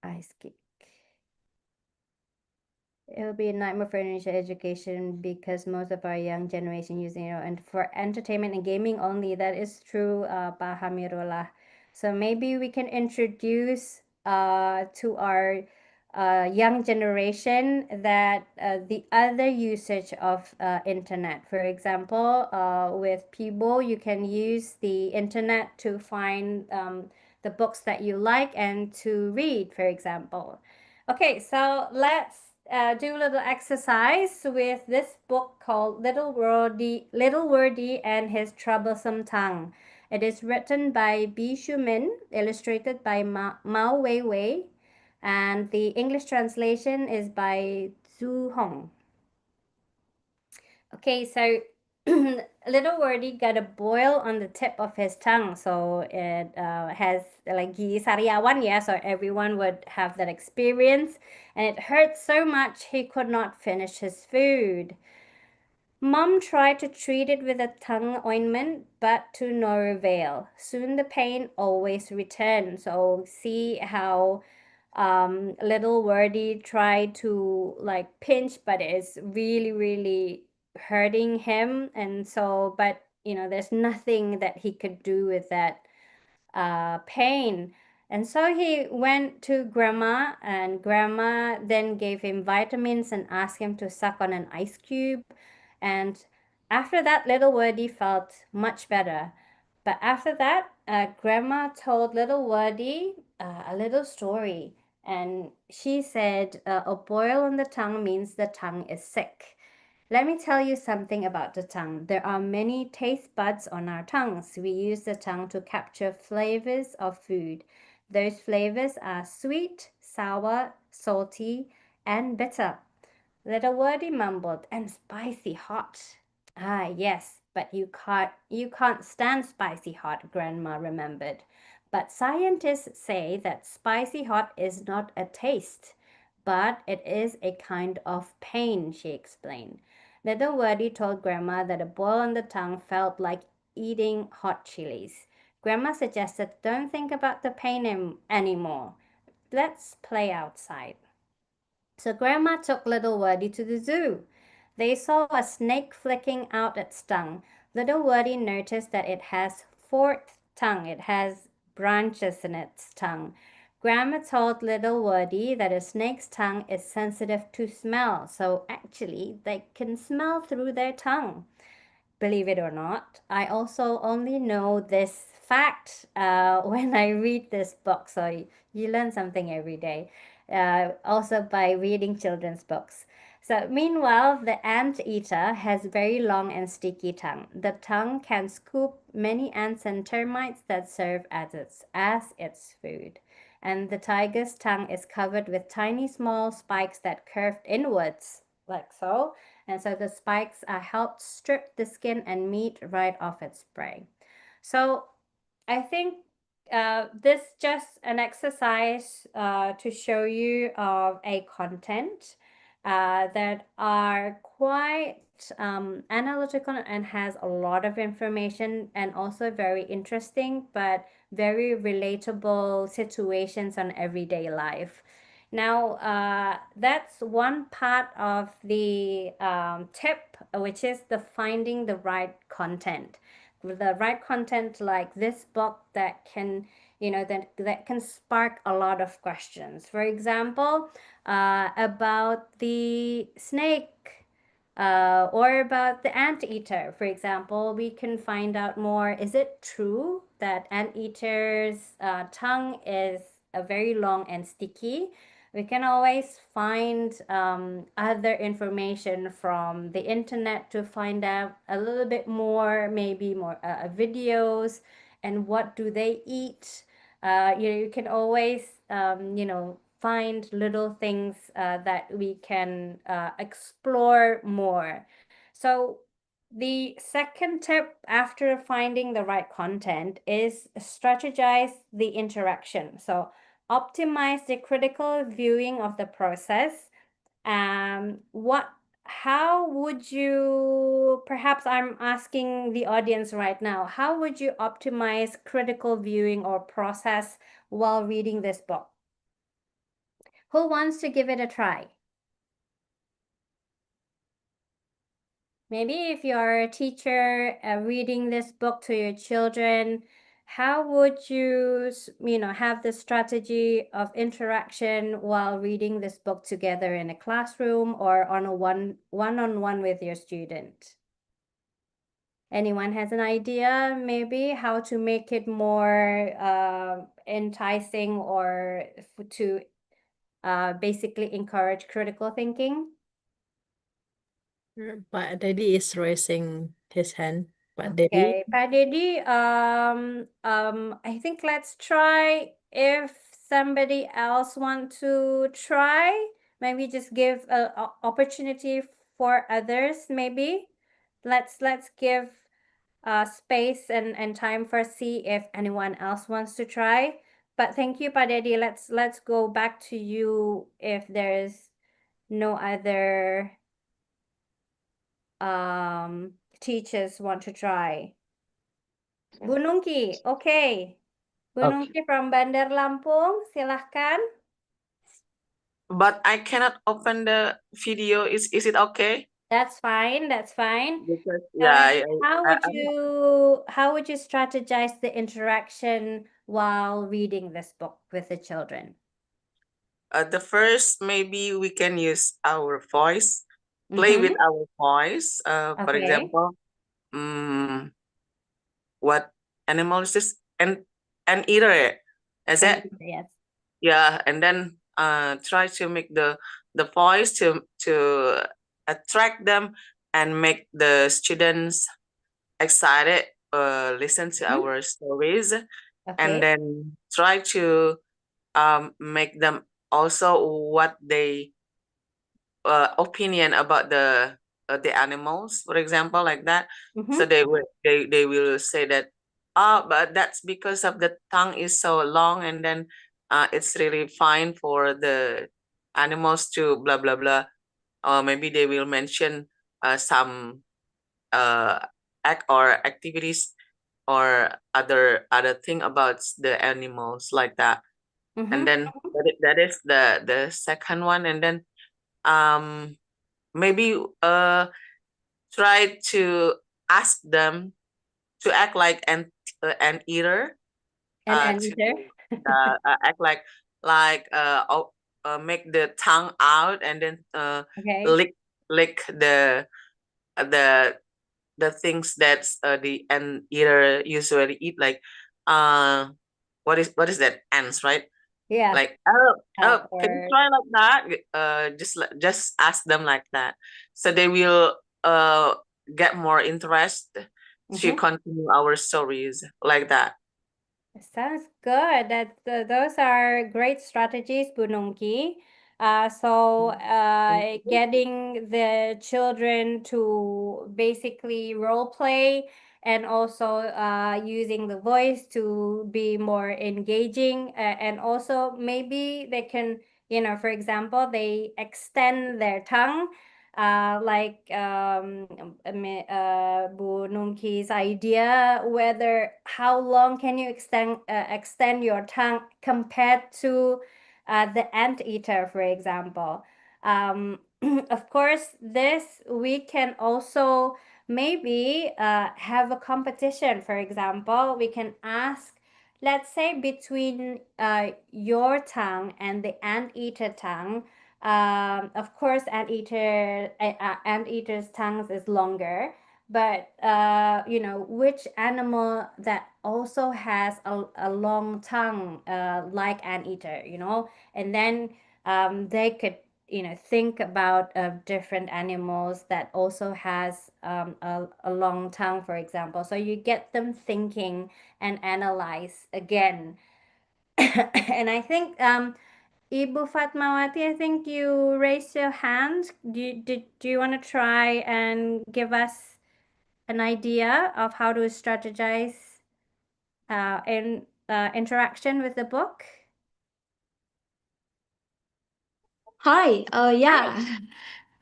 I skip. It will be a nightmare for initial education because most of our young generation using it and for entertainment and gaming only. That is true, Pak Hamirullah. So maybe we can introduce to our young generation that the other usage of internet. For example, with Pibo, you can use the internet to find the books that you like and to read, for example. Okay, so let's do a little exercise with this book called Little Wordy and His Troublesome Tongue. It is written by Bi Shumin, illustrated by Mao Weiwei, and the English translation is by Zhu Hong. Okay, so little wordy got a boil on the tip of his tongue, so it has like gigi sariawan, yeah, so everyone would have that experience, and it hurt so much he could not finish his food. Mom tried to treat it with a tongue ointment, but to no avail. Soon the pain always returned. So see how little Wordy tried to like pinch, but it's really, really hurting him. And so, but there's nothing that he could do with that pain. And so he went to grandma, and grandma then gave him vitamins and asked him to suck on an ice cube. And after that, little Wordy felt much better. But after that, grandma told little Wordy a little story. And she said, a boil on the tongue means the tongue is sick. Let me tell you something about the tongue. There are many taste buds on our tongues. We use the tongue to capture flavors of food. Those flavors are sweet, sour, salty, and bitter. Little Wordy mumbled, and spicy hot. Ah, yes, but you can't stand spicy hot, Grandma remembered. But scientists say that spicy hot is not a taste, but it is a kind of pain, she explained. Little Wordy told Grandma that a boil on the tongue felt like eating hot chilies. Grandma suggested, don't think about the pain anymore. Let's play outside. So Grandma took little Wordy to the zoo. They saw a snake flicking out its tongue. Little Wordy noticed that it has forked tongue. It has branches in its tongue. Grandma told little Wordy that a snake's tongue is sensitive to smell, so actually they can smell through their tongue. Believe it or not, I also only know this fact when I read this book. So you learn something every day, also by reading children's books. So meanwhile, the anteater has very long and sticky tongue. The tongue can scoop many ants and termites that serve as its food. And the tiger's tongue is covered with tiny small spikes that curve inwards, like so. And so the spikes help strip the skin and meat right off its prey. So I think this just an exercise to show you of a content that are quite analytical and has a lot of information and also very interesting but very relatable situations on everyday life. Now, that's one part of the tip, which is the finding the right content. The right content like this book that can, that can spark a lot of questions. For example, about the snake or about the anteater, for example, we can find out more. Is it true that anteater's tongue is very long and sticky? We can always find other information from the internet to find out a little bit more, maybe more videos and what do they eat. You can always, find little things that we can explore more. So The second tip after finding the right content is strategize the interaction. So optimize the critical viewing of the process. How would you, perhaps I'm asking the audience right now, how would you optimize critical viewing or process while reading this book? Who wants to give it a try? Maybe if you're a teacher reading this book to your children, how would you, have the strategy of interaction while reading this book together in a classroom or on a one-on-one with your student? Anyone has an idea, maybe, how to make it more enticing or to basically encourage critical thinking? Pak Daddy is raising his hand. Pak Daddy. Okay, Pak Deddy, I think let's try if somebody else want to try, maybe just give a opportunity for others, maybe. Let's give space and time for see if anyone else wants to try. But thank you, Pak Deddy. Let's go back to you if there's no other teachers want to try. Bu Nungki, okay. Bu Okay. Nungki from Bandar Lampung, silahkan. But I cannot open the video. Is it okay? That's fine. That's fine. Because yeah, How would you strategize the interaction while reading this book with the children? the first maybe we can use our voice, play with our voice. For Okay. example, what animal is this? An eater, is it? Yes. Yeah, and then try to make the voice to attract them and make the students excited listen to our stories, and Okay. then try to make them also what they opinion about the animals, for example, like that. So they will say that, oh, but that's because of the tongue is so long, and then it's really fine for the animals to blah blah blah. Or maybe they will mention some act or activities or other thing about the animals like that. And then that is the second one. And then maybe try to ask them to act like an eater, An to eater. act make the tongue out, and then Okay. lick the things that the ant eater usually eat, like what is that, ants, right? Yeah. Like, oh, can you Or try like that? Just ask them like that, so they will get more interest to continue our stories like that. sounds good. Those are great strategies, Bu Nungki. Getting the children to basically role play and also using the voice to be more engaging, and also maybe they can, for example, they extend their tongue, Bu Nungki's idea, whether how long can you extend your tongue compared to the anteater, for example. Of course, this we can also maybe have a competition. For example, we can ask, let's say, between your tongue and the anteater tongue. Of course, anteater's tongues is longer, but which animal that also has a long tongue like anteater, and then they could think about different animals that also has a long tongue, for example. So you get them thinking and analyze again. And I think Ibu Fatmawati, I think you raised your hand. Do you want to try and give us an idea of how to strategize in interaction with the book? Hi. Yeah.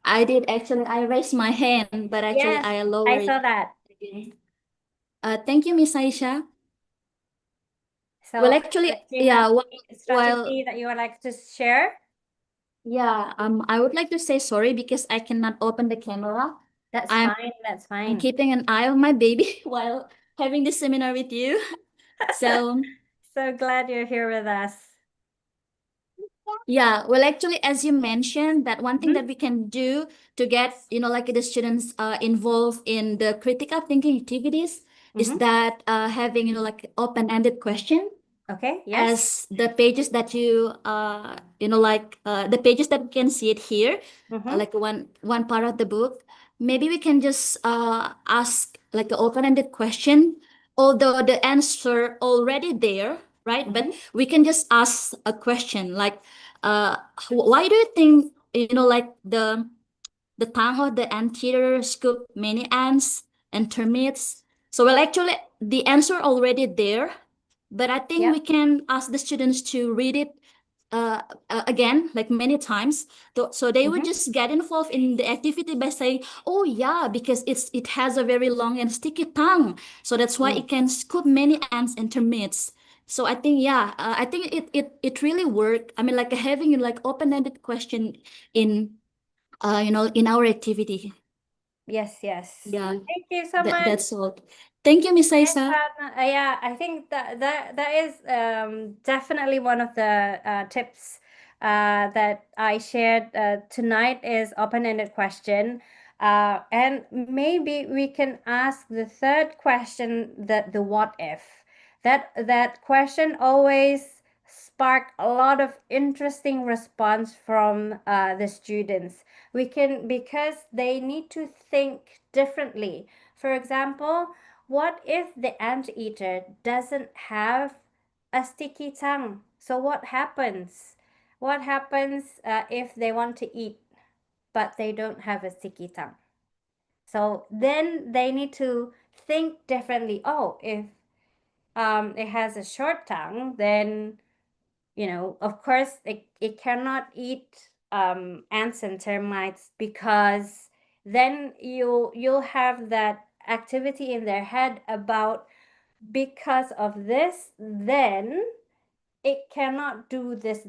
I did actually. I raised my hand, but actually Yes, I I lowered saw it that. again. Thank you, Miss Aisha. So, Well, actually, Christina, yeah. any While strategy that you would like to share? yeah, I would like to say sorry because I cannot open the camera. That's I'm fine. That's I'm fine. keeping an eye on my baby while having this seminar with you. So So glad you're here with us. yeah, well, actually, as you mentioned, that one thing that we can do to get, like the students involved in the critical thinking activities is that having, like open-ended question Okay, yes. as the pages that the pages that we can see it here, like one part of the book. Maybe we can just ask like an open-ended question, although the answer already there, right? But we can just ask a question like, why do you think like the tongue of the anteater scoop many ants and termites? So well, actually, the answer already there, but I think we can ask the students to read it again, like many times. So they would just get involved in the activity by saying, "Oh yeah, because it has a very long and sticky tongue, so that's why it can scoop many ants and termites." So I think I think it really worked. I mean, like having like open-ended question in in our activity. Yes, yes. Yeah, Thank you so much. that's all. Thank you, Miss Yes, Aisa. yeah, I think that is definitely one of the tips that I shared tonight is open-ended question. And maybe we can ask the third question, that the what if. That question always spark a lot of interesting response from the students. Because they need to think differently. For example, what if the anteater doesn't have a sticky tongue? So what happens? What happens if they want to eat but they don't have a sticky tongue? So then they need to think differently. Oh, if it has a short tongue, then of course it cannot eat ants and termites, because then you'll have that activity in their head about, because of this, then it cannot do this,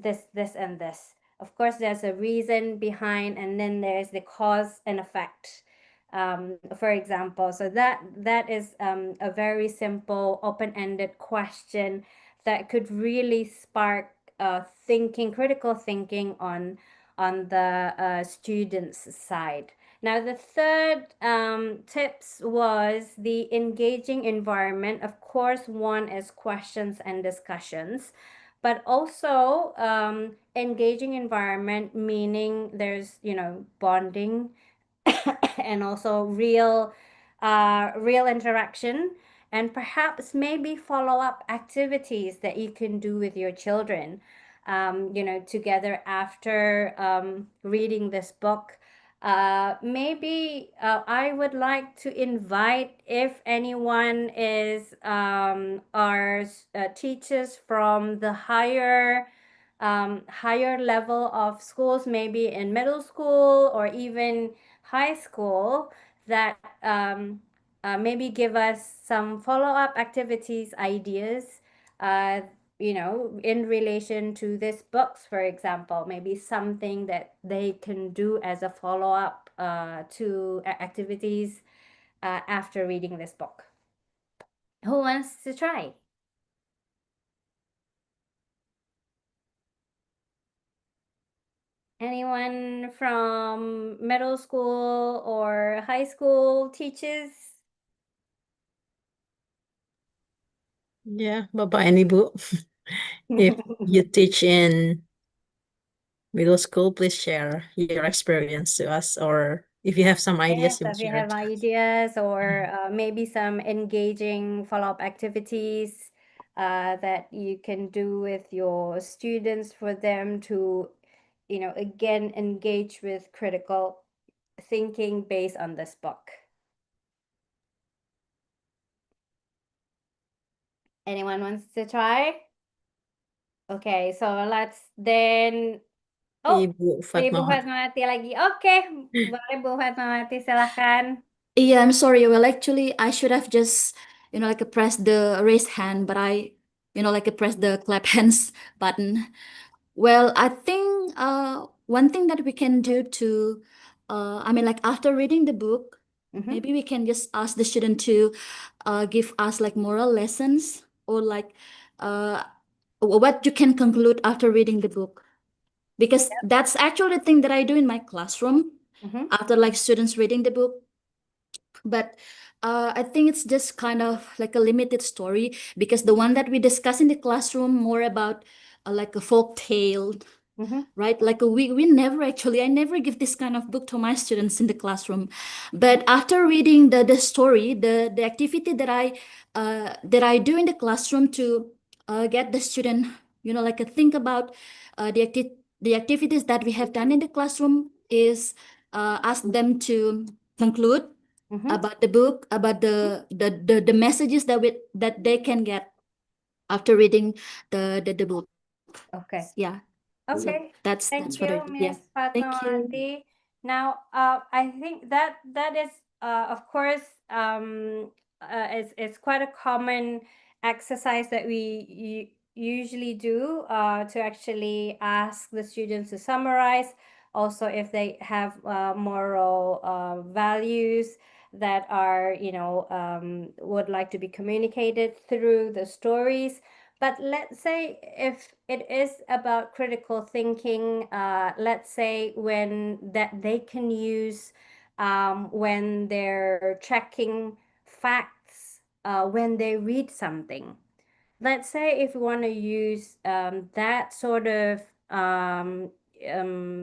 and this. Of course, there's a reason behind, and then there's the cause and effect. For example, so that is a very simple, open-ended question that could really spark critical thinking on the students' side. Now, the third tips was the engaging environment. Of course, one is questions and discussions, but also engaging environment, meaning there's, bonding and also real interaction, and perhaps maybe follow-up activities that you can do with your children, together after reading this book. Maybe I would like to invite, if anyone is our teachers from the higher level of schools, maybe in middle school or even high school, that maybe give us some follow-up activities, ideas, in relation to these books, for example, maybe something that they can do as a follow-up to activities after reading this book. Who wants to try? Anyone from middle school or high school teachers? Yeah, Bapak and Ibu, if you teach in middle school, please share your experience to us, or if you have some ideas, Yes, you if you share have it. ideas or maybe some engaging follow-up activities that you can do with your students for them to, again, engage with critical thinking based on this book. Anyone wants to try? Okay, so let's then. Oh, Ibu Ibu Fatmawati. Fatmawati lagi. Oke, boleh Bu Fatmawati, silahkan. Yeah, I'm sorry. Well, actually, I should have just, like press the raise hand, but like press the clap hands button. Well, I think one thing that we can do to, like after reading the book, maybe we can just ask the student to give us like moral lessons or like what you can conclude after reading the book. Because that's actually the thing that I do in my classroom after like students reading the book. But I think it's just kind of like a limited story because the one that we discuss in the classroom more about like a folk tale, right? Like we never actually, I never give this kind of book to my students in the classroom. But after reading the story, the activity that I do in the classroom to get the student, like think about the activities that we have done in the classroom is ask them to conclude about the book, about the messages that they can get after reading the book. Okay. Yeah. So Okay. that's Thank what I you, do. Yeah. Miss Thank you. Fatmawati. Now, I think that is, of course, it's quite a common exercise that we usually do to actually ask the students to summarize. Also, if they have moral values that are, would like to be communicated through the stories. But let's say if it is about critical thinking, let's say when that they can use when they're checking facts, when they read something. Let's say if you want to use that sort of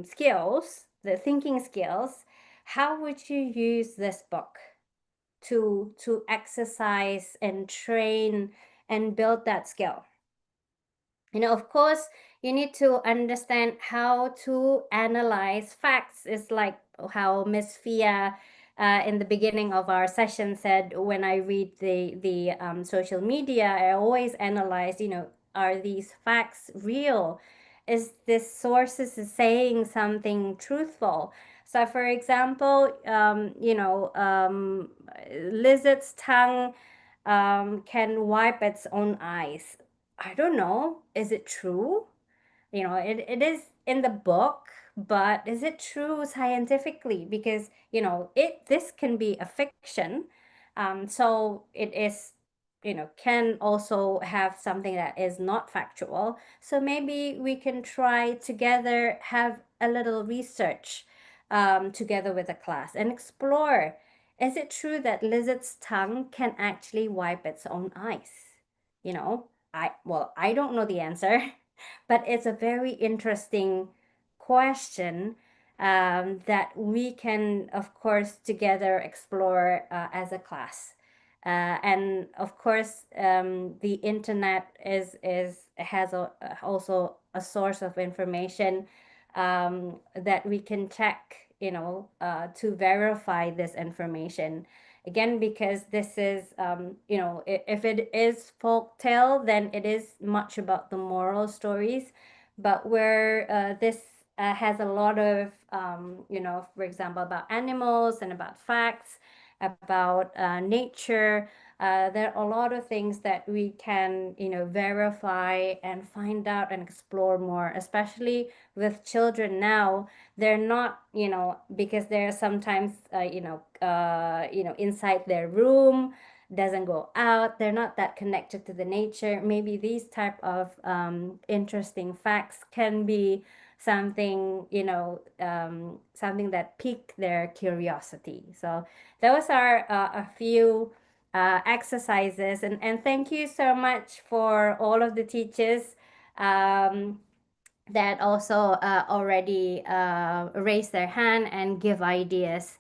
skills, the thinking skills, how would you use this book to exercise and train and build that skill? Of course, you need to understand how to analyze facts. It's like how Miss Fia in the beginning of our session said, when I read the social media, I always analyze, are these facts real? Is this sources is saying something truthful? So, for example, lizard's tongue can wipe its own eyes. I don't know. Is it true? It is in the book, but is it true scientifically? Because, this can be a fiction. So it is, can also have something that is not factual. So maybe we can try together, have a little research together with the class and explore. Is it true that lizard's tongue can actually wipe its own eyes? I don't know the answer, but it's a very interesting question that we can, of course, together explore as a class. And of course, the internet has also a source of information that we can check, to verify this information. Again, because this is, if it is folk tale, then it is much about the moral stories. But where this has a lot of, for example, about animals and about facts, about nature. There are a lot of things that we can, verify and find out and explore more, especially with children now. They're not, because they're sometimes, inside their room, doesn't go out. They're not that connected to the nature. Maybe these type of interesting facts can be something, something that pique their curiosity. So those are a few exercises, and thank you so much for all of the teachers that also already raise their hand and give ideas.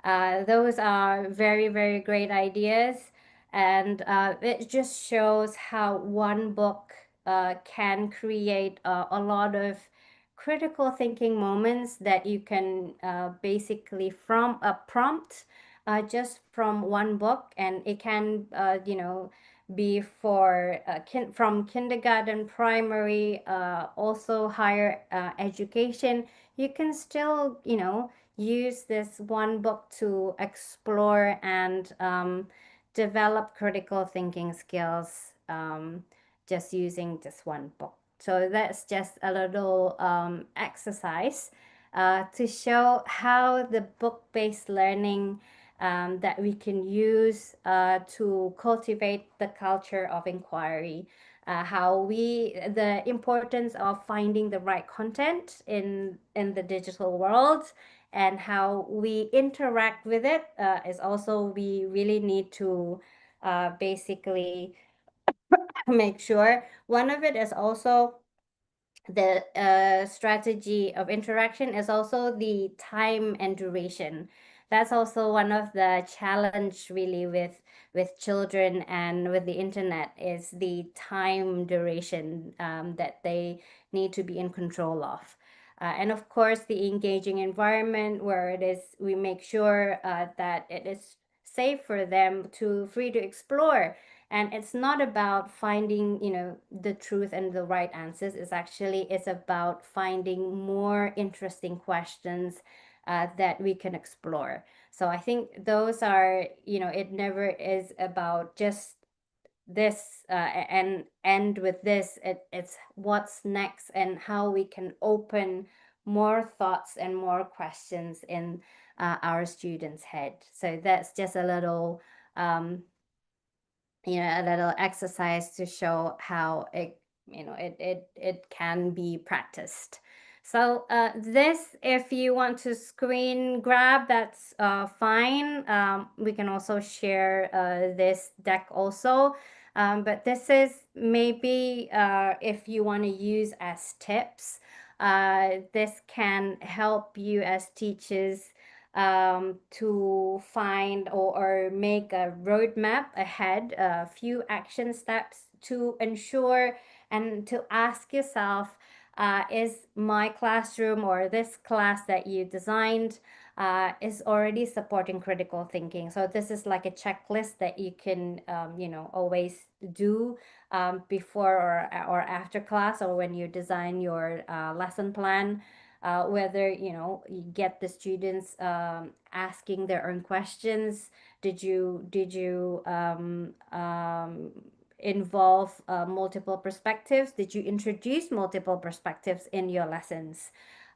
Those are very, very great ideas. And it just shows how one book can create a lot of critical thinking moments that you can basically from a prompt just from one book, and it can be for from kindergarten, primary, also higher education, you can still, use this one book to explore and develop critical thinking skills, just using this one book. So that's just a little exercise to show how the book-based learning that we can use to cultivate the culture of inquiry. The importance of finding the right content in the digital world, and how we interact with it is also, we really need to basically make sure. One of it is also the strategy of interaction is also the time and duration. That's also one of the challenge really with children and with the internet, is the time duration that they need to be in control of. And of course, the engaging environment where it is, we make sure that it is safe for them to free to explore. And it's not about finding, the truth and the right answers. It's about finding more interesting questions that we can explore. So I think those are, it never is about just this and end with this. It's what's next, and how we can open more thoughts and more questions in our students' head. So that's just a little a little exercise to show how it can be practiced. So this, if you want to screen grab, that's fine. We can also share this deck also. But this is maybe if you want to use as tips, this can help you as teachers to find or make a roadmap ahead, a few action steps to ensure and to ask yourself, is my classroom or this class that you designed is already supporting critical thinking? So this is like a checklist that you can, always do before or after class, or when you design your lesson plan. Whether you get the students asking their own questions. Did you involve multiple perspectives? Did you introduce multiple perspectives in your lessons?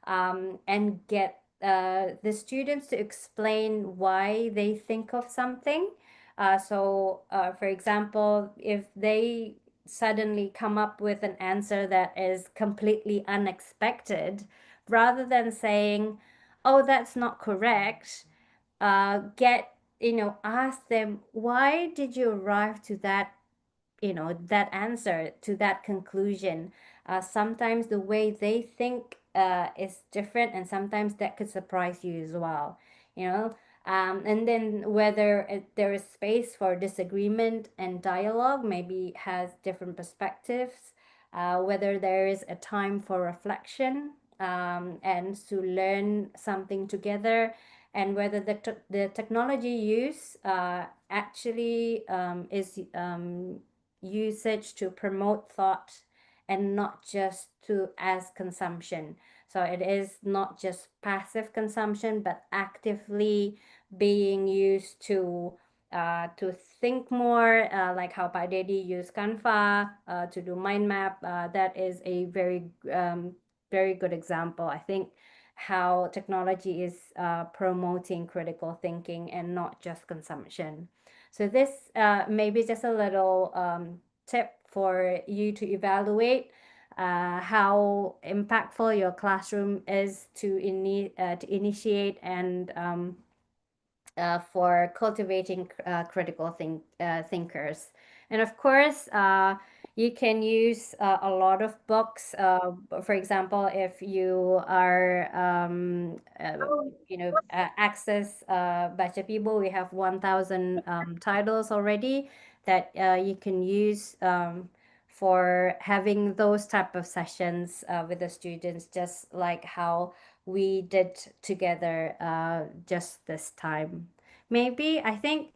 And get the students to explain why they think of something. For example, if they suddenly come up with an answer that is completely unexpected, rather than saying, "Oh, that's not correct," ask them, why did you arrive to that answer, to that conclusion? Sometimes the way they think is different, and sometimes that could surprise you as well. And then whether there is space for disagreement and dialogue, maybe has different perspectives. Whether there is a time for reflection and to learn something together, and whether the technology use actually is usage to promote thought and not just to as consumption. So it is not just passive consumption, but actively being used to think more, like how Pak Dedi used Canva to do mind map. That is a very good example. I think how technology is promoting critical thinking and not just consumption. So this maybe just a little tip for you to evaluate how impactful your classroom is to initiate and for cultivating critical thinkers. And of course, you can use a lot of books. For example, if you are, access Baca Pibo, we have 1,000 titles already that you can use for having those type of sessions with the students, just like how we did together just this time. Maybe I think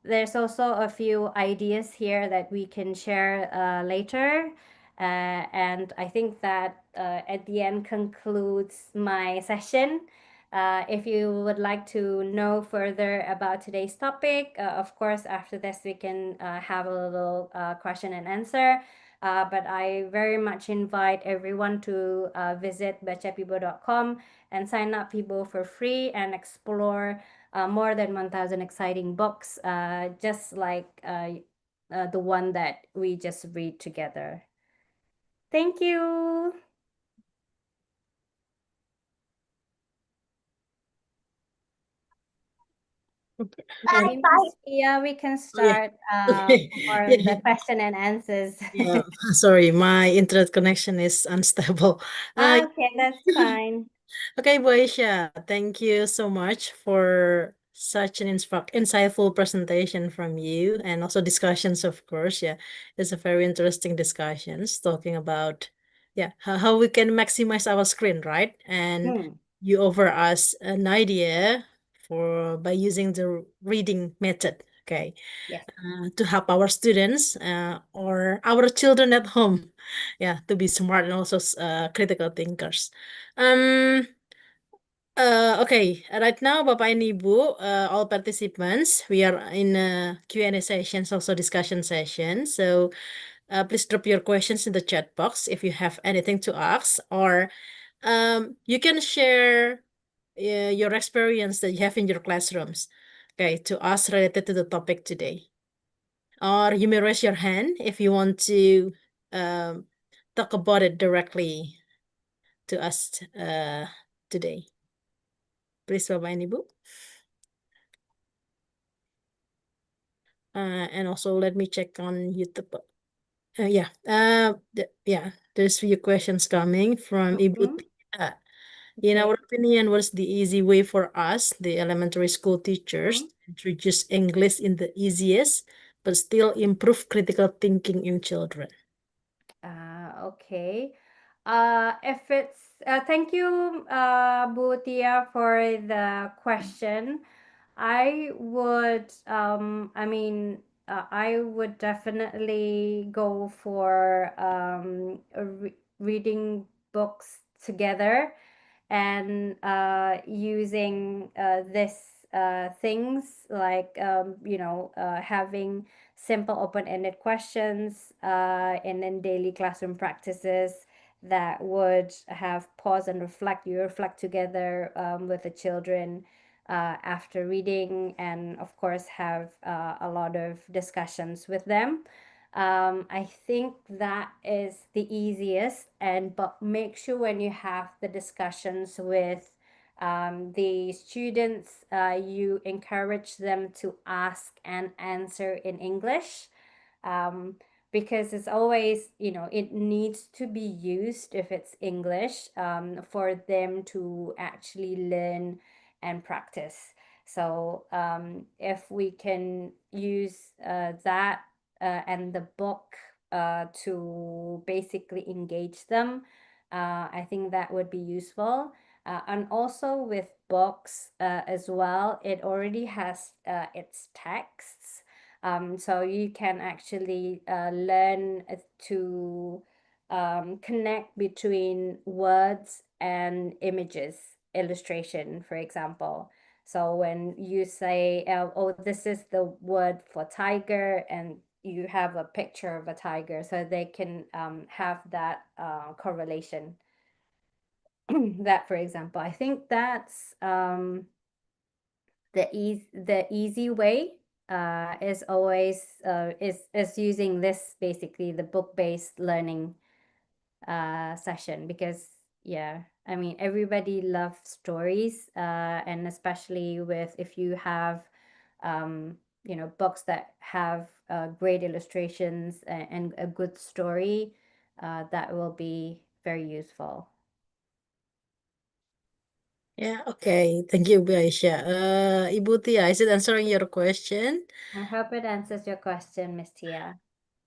there's also a few ideas here that we can share later. And I think that at the end concludes my session. If you would like to know further about today's topic, of course, after this, we can have a little question and answer. But I very much invite everyone to visit bacapibo.com and sign up Pibo for free and explore more than 1,000 exciting books, just like the one that we just read together. Thank you. Maybe Miss Tia, we can start for the question and answers. Yeah, sorry, my internet connection is unstable. Okay, that's fine. Okay, Boisha, thank you so much for such an insightful presentation from you and also discussions, of course. Yeah, it's a very interesting discussions talking about how we can maximize our screen, right? And you offer us an idea for by using the reading method. Okay. Yes. To help our students or our children at home, to be smart and also critical thinkers. Okay, right now, Bapak and Ibu, all participants, we are in a Q&A sessions, also discussion session. So please drop your questions in the chat box if you have anything to ask, or you can share your experience that you have in your classrooms, okay, to us related to the topic today. Or you may raise your hand if you want to talk about it directly to us today. Please, Bapak and Ibu. And also let me check on YouTube. There's few questions coming from Ibu Tia. In our opinion, what's the easy way for us, the elementary school teachers, to introduce English in the easiest, but still improve critical thinking in children? Okay. If it's thank you, Bu Tia, for the question. I would I would definitely go for reading books together and using this things like having simple open-ended questions and then daily classroom practices that would have pause and reflect. You reflect together with the children after reading, and of course have a lot of discussions with them. I think that is the easiest, but make sure when you have the discussions with the students, you encourage them to ask and answer in English, because it's always, it needs to be used if it's English, for them to actually learn and practice. So if we can use that and the book to basically engage them, I think that would be useful. And also with books as well, it already has its texts. So you can actually learn to connect between words and images, illustration, for example. So when you say, oh, this is the word for tiger, and you have a picture of a tiger, so they can have that correlation. That, for example, I think that's the easy way is always is using this, basically the book-based learning session, because I mean, everybody loves stories, and especially with if you have books that have great illustrations and a good story, that will be very useful. Yeah, okay. Thank you, Bu Aisyah. Ibu Tia, is it answering your question? I hope it answers your question, Miss Tia.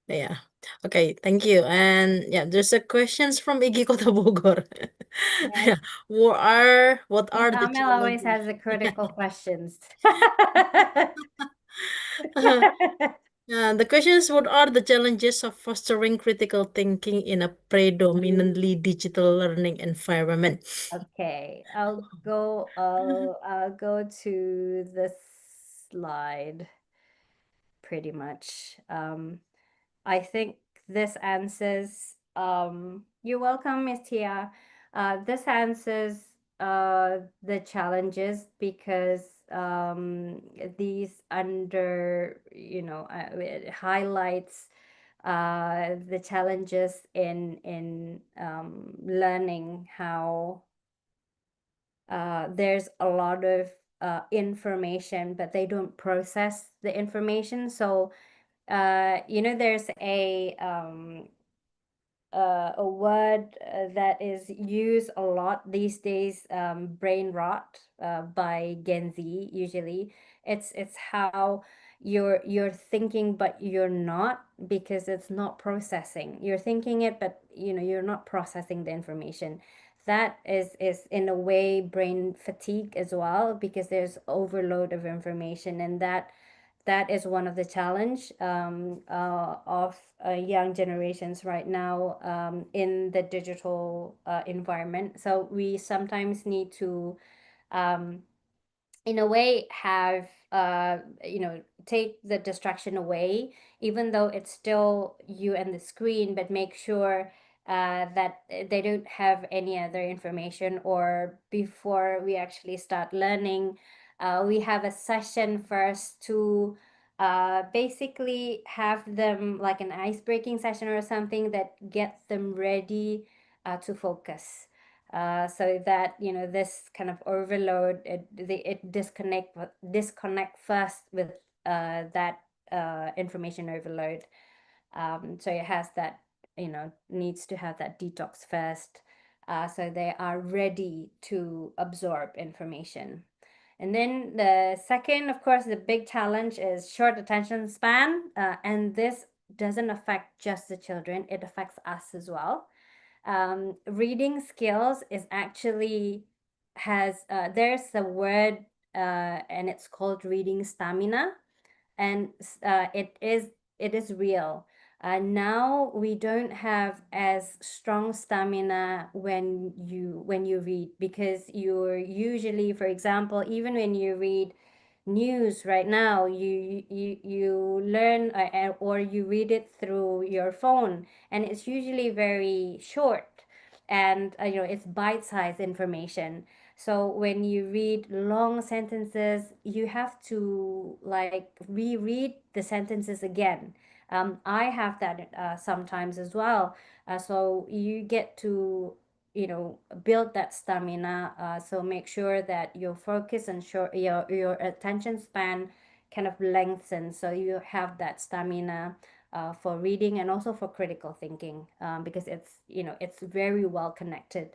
Yeah. Okay, thank you. And there's a questions from Igi Kota Bogor. Yeah. What are Miss the Amel always challenges? has the critical questions. The question is, what are the challenges of fostering critical thinking in a predominantly digital learning environment? Okay, I'll go to the slide pretty much. I think this answers, you're welcome, Miss Tia. This answers the challenges because these it highlights the challenges in learning how there's a lot of information, but they don't process the information. So, there's a word that is used a lot these days, brain rot, by Gen Z usually. It's how you're thinking but you're not, because it's not processing. You're thinking it, but you're not processing the information. That is in a way brain fatigue as well, because there's overload of information, and that is one of the challenge of young generations right now in the digital environment. So we sometimes need to, um, in a way, have take the distraction away, even though it's still you and the screen, but make sure that they don't have any other information. Or before we actually start learning, we have a session first to basically have them like an ice breaking session or something that gets them ready to focus, so that this kind of overload, it disconnect first with that information overload. So it has that, needs to have that detox first, so they are ready to absorb information. And then the second, of course, the big challenge is short attention span, and this doesn't affect just the children, it affects us as well. Reading skills is actually there's a word, and it's called reading stamina, and it is real. Now we don't have as strong stamina when you read, because you're usually, for example, even when you read news right now, you learn, or you read it through your phone, and it's usually very short, and it's bite-sized information. So when you read long sentences, you have to like reread the sentences again. I have that sometimes as well. So you get to build that stamina. So make sure that your focus and your attention span kind of lengthens, so you have that stamina for reading and also for critical thinking, because it's very well connected.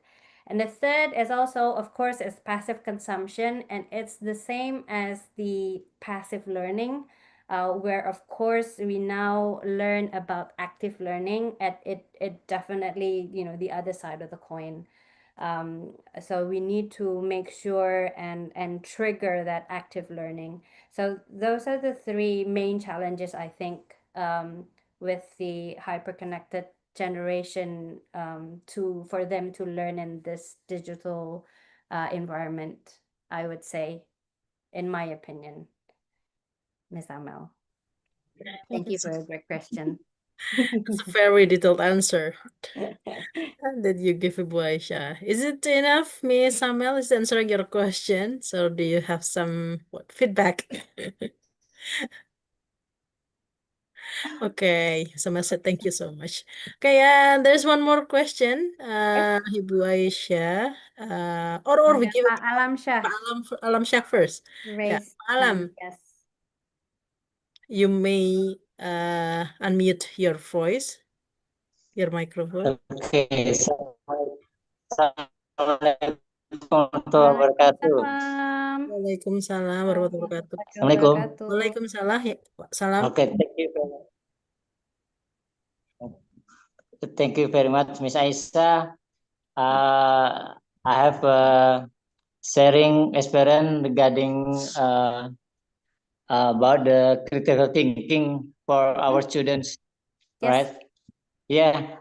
And the third is also, of course, is passive consumption, and it's the same as the passive learning, where of course we now learn about active learning, and it definitely the other side of the coin. So we need to make sure and trigger that active learning. So those are the three main challenges, I think, with the hyper-connected generation, for them to learn in this digital environment, I would say, in my opinion. Ms. Amel, thank you for a great question. It's a very detailed answer that you give, Ibu Aisyah. Is it enough, Miss Samuel? Is answering your question? So do you have some feedback? Okay, Samuel said thank you so much. Okay, and there's one more question, Ibu Aisyah, or we give Pak Alam Syah. Alam Syah first. Yeah, Raise Alam, yes. you may unmute your voice, your microphone. Oke, Assalamualaikum warahmatullahi wabarakatuh. Waalaikumsalam warahmatullahi wabarakatuh. Assalamualaikum. Waalaikumsalam. Salam. Okay, thank you very much, Miss Aisyah. I have a sharing experience regarding about the critical thinking for our students, right? Yeah,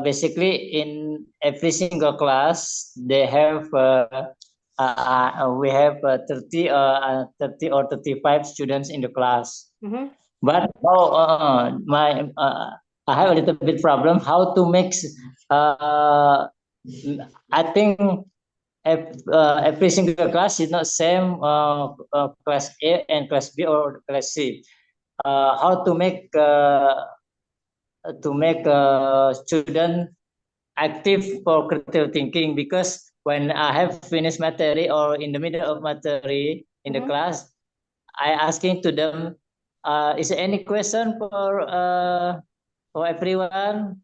basically in every single class they have we have 30 or 35 students in the class. But I have a little bit problem how to mix. I think every single class is not same class A and class B or class C. How to make student active for critical thinking, because when I have finished material or in the middle of material in the class, I asking to them, is there any question for everyone?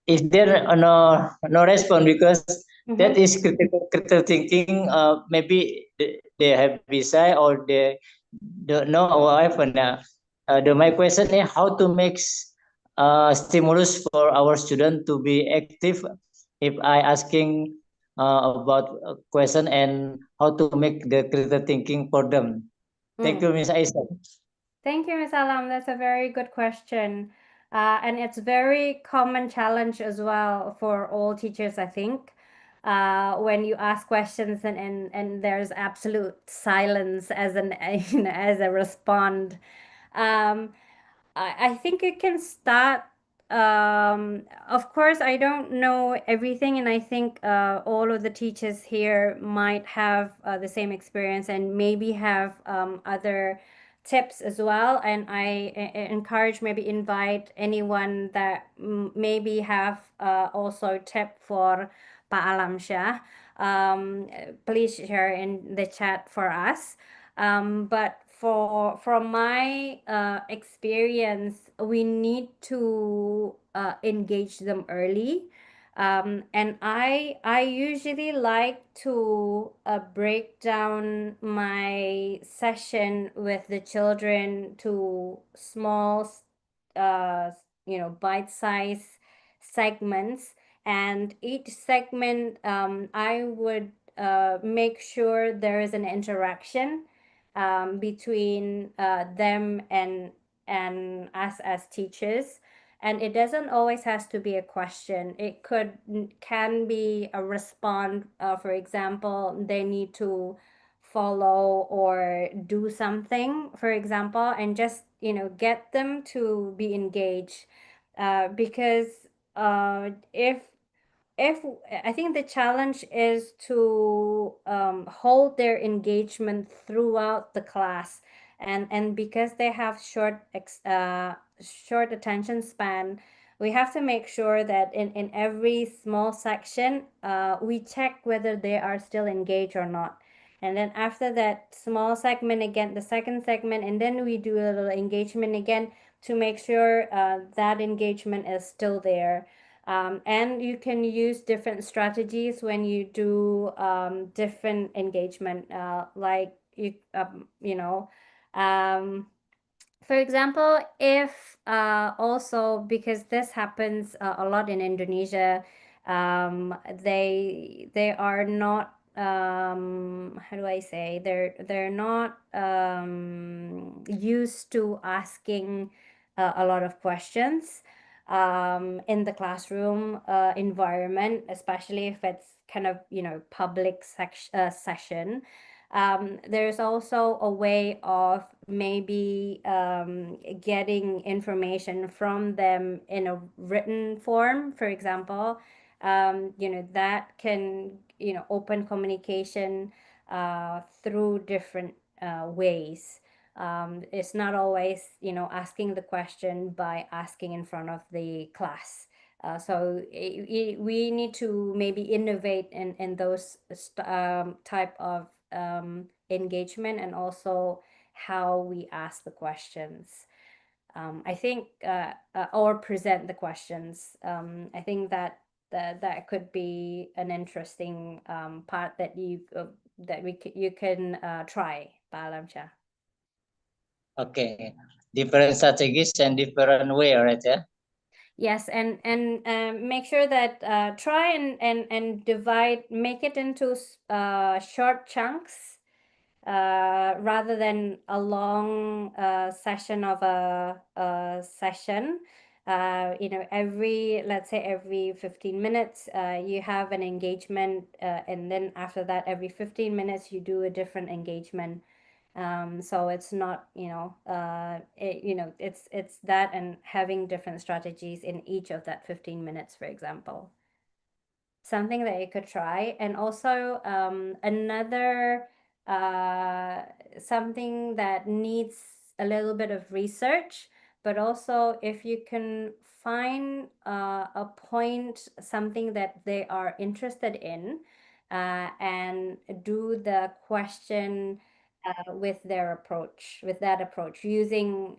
Is there no response, because that is critical thinking. Maybe they have visa or they don't know or whatever. Now, my question is how to make stimulus for our student to be active. If I asking about a question and how to make the critical thinking for them. Thank you, Ms. Aisa. Thank you, Ms. Alam. That's a very good question. And it's very common challenge as well for all teachers, I think. When you ask questions and there's absolute silence as an as a respond. I think you can start. Of course, I don't know everything, and I think all of the teachers here might have the same experience and maybe have other tips as well. And I encourage, maybe invite anyone that maybe have also tip for Pa Alamsyah. Please share in the chat for us. But from my experience, we need to engage them early. And I usually like to break down my session with the children to small, bite-sized segments. And each segment, I would make sure there is an interaction between them and us as teachers. And it doesn't always has to be a question. It can be a response. For example, they need to follow or do something, for example, and just get them to be engaged. Because if I think the challenge is to hold their engagement throughout the class, and because they have short attention span, we have to make sure that in every small section we check whether they are still engaged or not. And then after that small segment again, the second segment, and then we do a little engagement again to make sure that engagement is still there. And you can use different strategies when you do different engagement, like for example, if also, because this happens a lot in Indonesia, they are not how do I say, they're not used to asking a lot of questions in the classroom environment, especially if it's kind of public session. There's also a way of maybe getting information from them in a written form, for example. That can open communication through different ways. It's not always asking the question by asking in front of the class. So we need to maybe innovate in those type of engagement, and also how we ask the questions. I think or present the questions. I think that could be an interesting part that you can try, Pa Alamsyah. Okay, different strategies and different way, right? Yeah. Yes, and make sure that try and divide, make it into short chunks, rather than a long session of a session. You know, let's say every 15 minutes, you have an engagement, and then after that, every 15 minutes, you do a different engagement. So it's not, it's that and having different strategies in each of that 15 minutes, for example. Something that you could try. And also another something that needs a little bit of research, but also if you can find a point, something that they are interested in, and do the question with that approach, using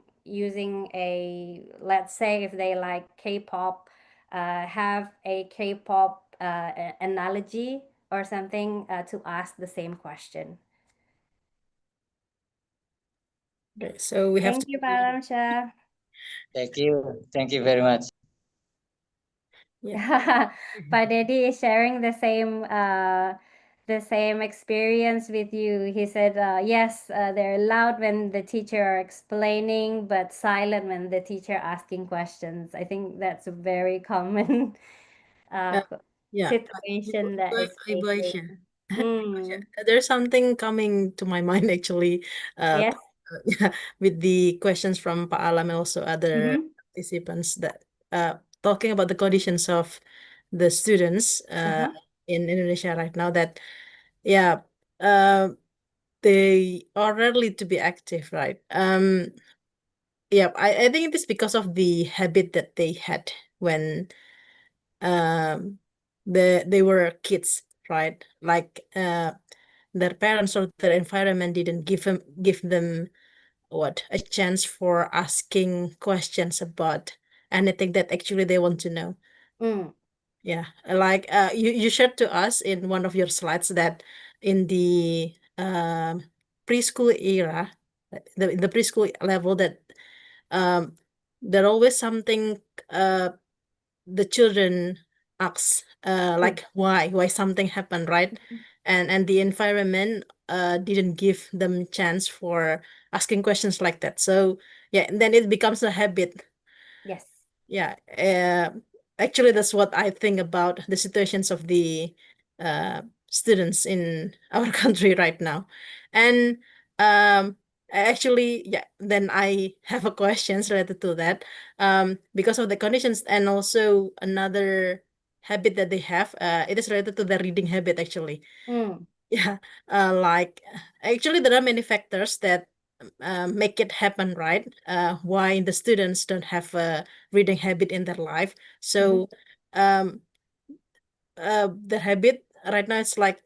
let's say if they like K-pop, have a K-pop analogy or something to ask the same question. Okay, so we have Thank to. you, Pak Alamsyah. Thank you. Thank you very much. Pak Dedi is sharing the same experience with you. He said, yes, they're loud when the teacher are explaining, but silent when the teacher asking questions. I think that's a very common situation that is Ibu facing. Aisyah. There's something coming to my mind actually, Yes. with the questions from Pak Alam and also other participants, that talking about the conditions of the students in Indonesia right now, that they are rarely to be active, right? I think it is because of the habit that they had when they were kids, right? Like their parents or their environment didn't give them a chance for asking questions about anything that actually they want to know. Yeah, like you shared to us in one of your slides that in the preschool era, the preschool level, that there always something the children ask, like why something happened, right? And the environment didn't give them chance for asking questions like that. So yeah, and then it becomes a habit. Yes. Yeah. Actually, that's what I think about the situations of the students in our country right now. And actually, yeah, then I have a questions related to that. Because of the conditions, and also another habit that they have, it is related to the reading habit actually. Yeah, like actually there are many factors that make it happen, right? Why the students don't have a reading habit in their life. So the habit right now is like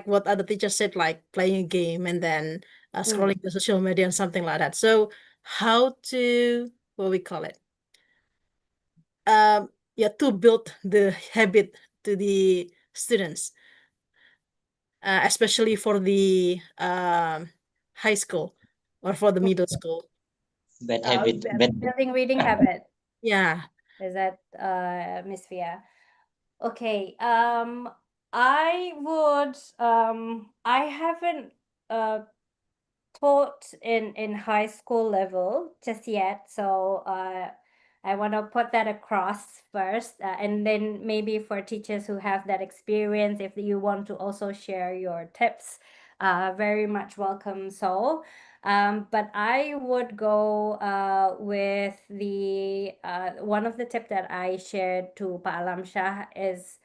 what other teachers said, like playing a game and then scrolling the social media and something like that. So how to, what we call it, to build the habit to the students, especially for the high school or for the middle school. Bad habit. Building reading habit. Yeah. Is that Miss Fia? Okay. I haven't taught in high school level just yet, so I want to put that across first, and then maybe for teachers who have that experience, if you want to also share your tips, very much welcome. So but I would go with the one of the tip that I shared to Pak Alamsyah is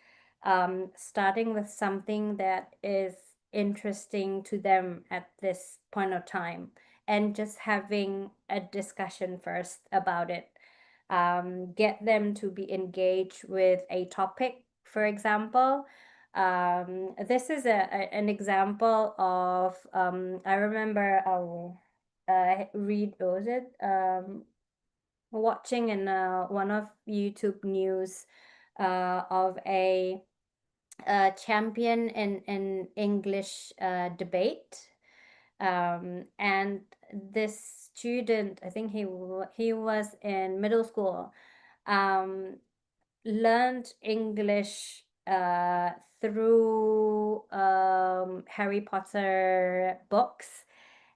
starting with something that is interesting to them at this point of time, and just having a discussion first about it. Get them to be engaged with a topic, for example. This is an example of I remember read was it watching in one of YouTube news of a champion in English debate, and this student, I think he was in middle school, learned English through Harry Potter books.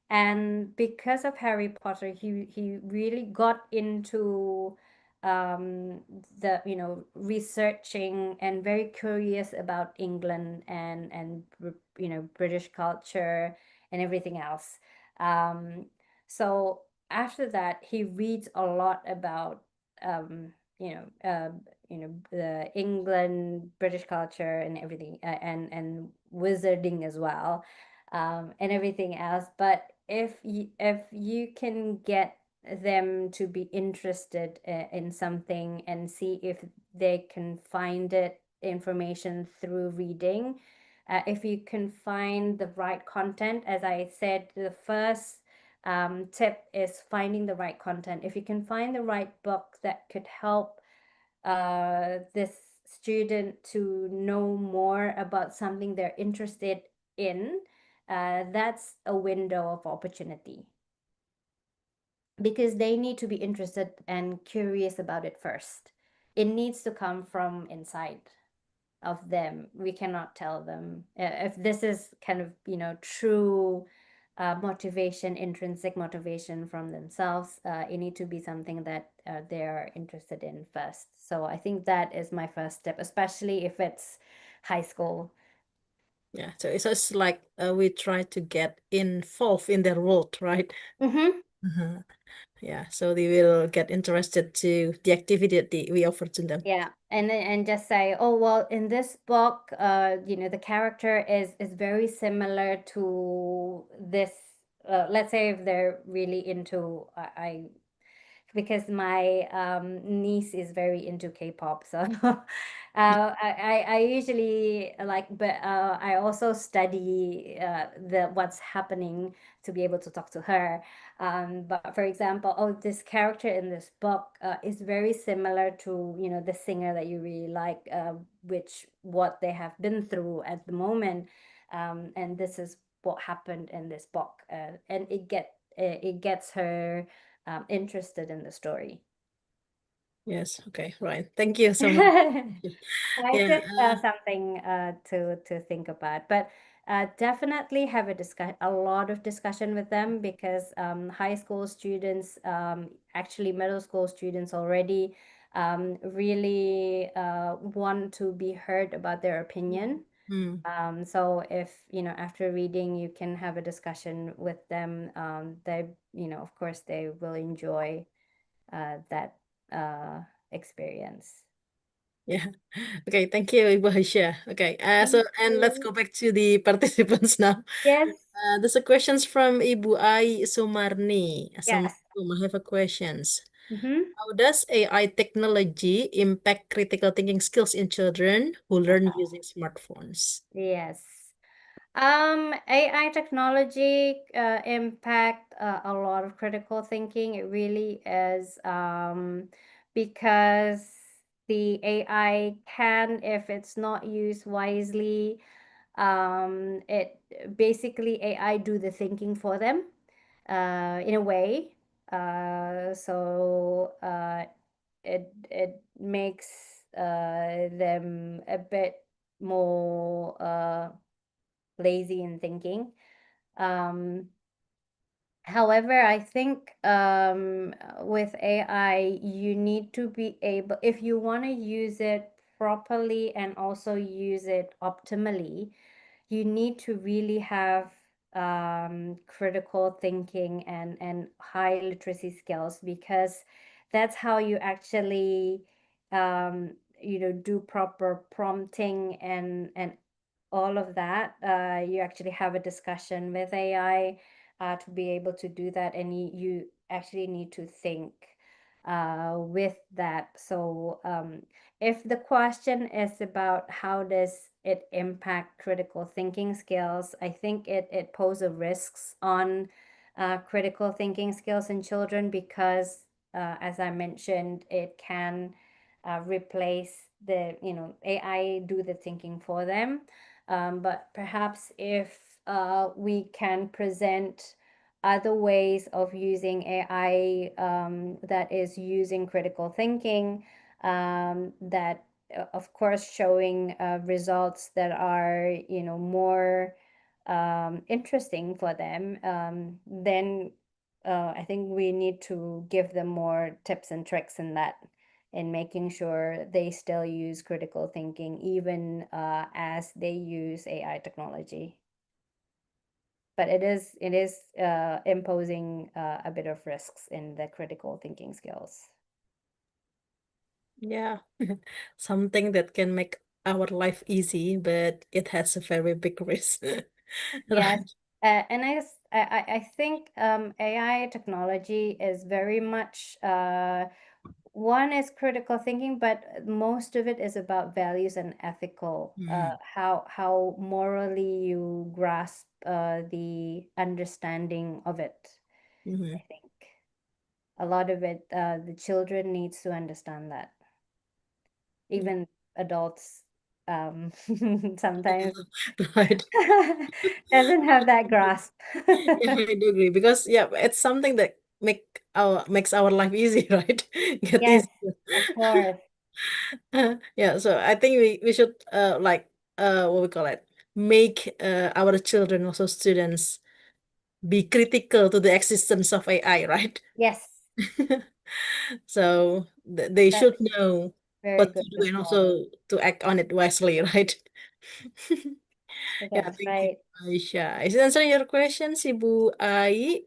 And because of Harry Potter, he really got into the researching and very curious about England and British culture and everything else. So after that, he reads a lot about um, the England, British culture, and everything, and wizarding as well, and everything else. But if you can get them to be interested in something and see if they can find it information through reading, if you can find the right content, as I said, the first tip is finding the right content. If you can find the right book that could help this student to know more about something they're interested in, that's a window of opportunity, because they need to be interested and curious about it first. It needs to come from inside of them. We cannot tell them if this is kind of true motivation, intrinsic motivation from themselves. It need to be something that they're interested in first. So I think that is my first step, especially if it's high school. Yeah, so it's just like we try to get involved in their world, right? Mm-hmm. Yeah, so they will get interested to the activity that we offer to them. Yeah, and just say, oh well, in this book, the character is very similar to this. Let's say if they're really into, because my niece is very into K-pop, so I usually like, but I also study the what's happening to be able to talk to her. But for example, oh, this character in this book is very similar to the singer that you really like, which what they have been through at the moment, and this is what happened in this book, and it gets her interested in the story. Yes, okay, right. Thank you so much. So I Yeah, think something to think about, but definitely have a lot of discussion with them, because high school students, actually middle school students already, really want to be heard about their opinion. So if after reading you can have a discussion with them, they of course they will enjoy that experience. yeah. Okay, thank you, Ibu Haisha. Okay, so and let's go back to the participants now. Yes. There's a questions from Ibu Ai Sumarni. Yes. I have a questions. Mm-hmm. How does AI technology impact critical thinking skills in children who learn using smartphones? Yes. AI technology impact a lot of critical thinking. It really is, because the AI can, if it's not used wisely, it basically AI do the thinking for them, in a way. So it makes them a bit more lazy in thinking. However, I think with AI, you need to be able, if you want to use it properly and also use it optimally, you need to really have critical thinking and high literacy skills, because that's how you actually do proper prompting and all of that. You actually have a discussion with AI to be able to do that, and you actually need to think with that. So if the question is about how does it impact critical thinking skills, I think it poses risks on critical thinking skills in children, because as I mentioned, it can replace the AI do the thinking for them. But perhaps if we can present other ways of using AI that is using critical thinking, that of course, showing results that are, more interesting for them, then I think we need to give them more tips and tricks in that, in making sure they still use critical thinking even as they use AI technology. But it is imposing a bit of risks in the critical thinking skills. Yeah, something that can make our life easy, but it has a very big risk. Yes, Right. and I think AI technology is very much one is critical thinking, but most of it is about values and ethical, how morally you grasp the understanding of it. Mhm. I think a lot of it, the children needs to understand that. Even adults sometimes Right. doesn't have that grasp. Yeah, I do agree because yeah, it's something that makes our life easy, right? Get Yes, easier. of course. Yeah, so I think we should like what we call it, make our children, also students, be critical to the existence of AI, right? Yes, So they that's should know very what to good do and response. also to act on it wisely, right? Yeah, That's thank you, right. Aisyah. Is it answering your questions, Ibu Ai?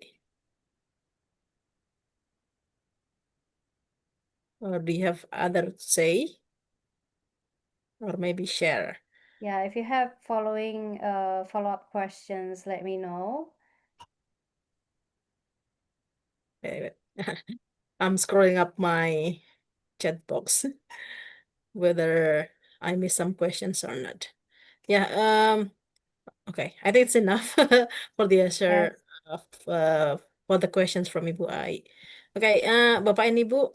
Or do you have other to say? Or maybe share? Yeah, if you have follow-up questions, let me know. Okay, I'm scrolling up my chat box whether I missed some questions or not. Yeah, okay. I think it's enough for the Yes. answer of for the questions from Ibu Ai. Okay, Bapak and Ibu,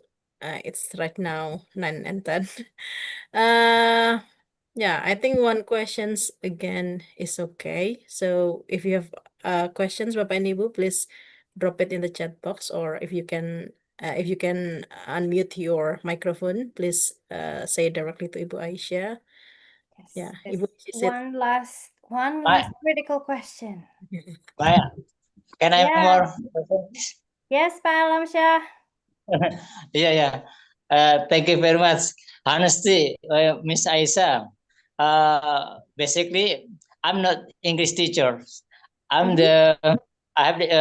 it's right now 9 and 10. Yeah, I think one questions again is okay. So if you have questions, Bapak and Ibu, please drop it in the chat box, or if you can unmute your microphone, please say directly to Ibu Aisyah. Yeah, Yes. Ibu Aisyah said. One Bye. last critical question. Bye. Can I have Yeah. more? Yes, Pak Alamsyah. Yeah, yeah. Thank you very much. Honestly, Miss Aisa, basically, I'm not English teacher. I'm the I have the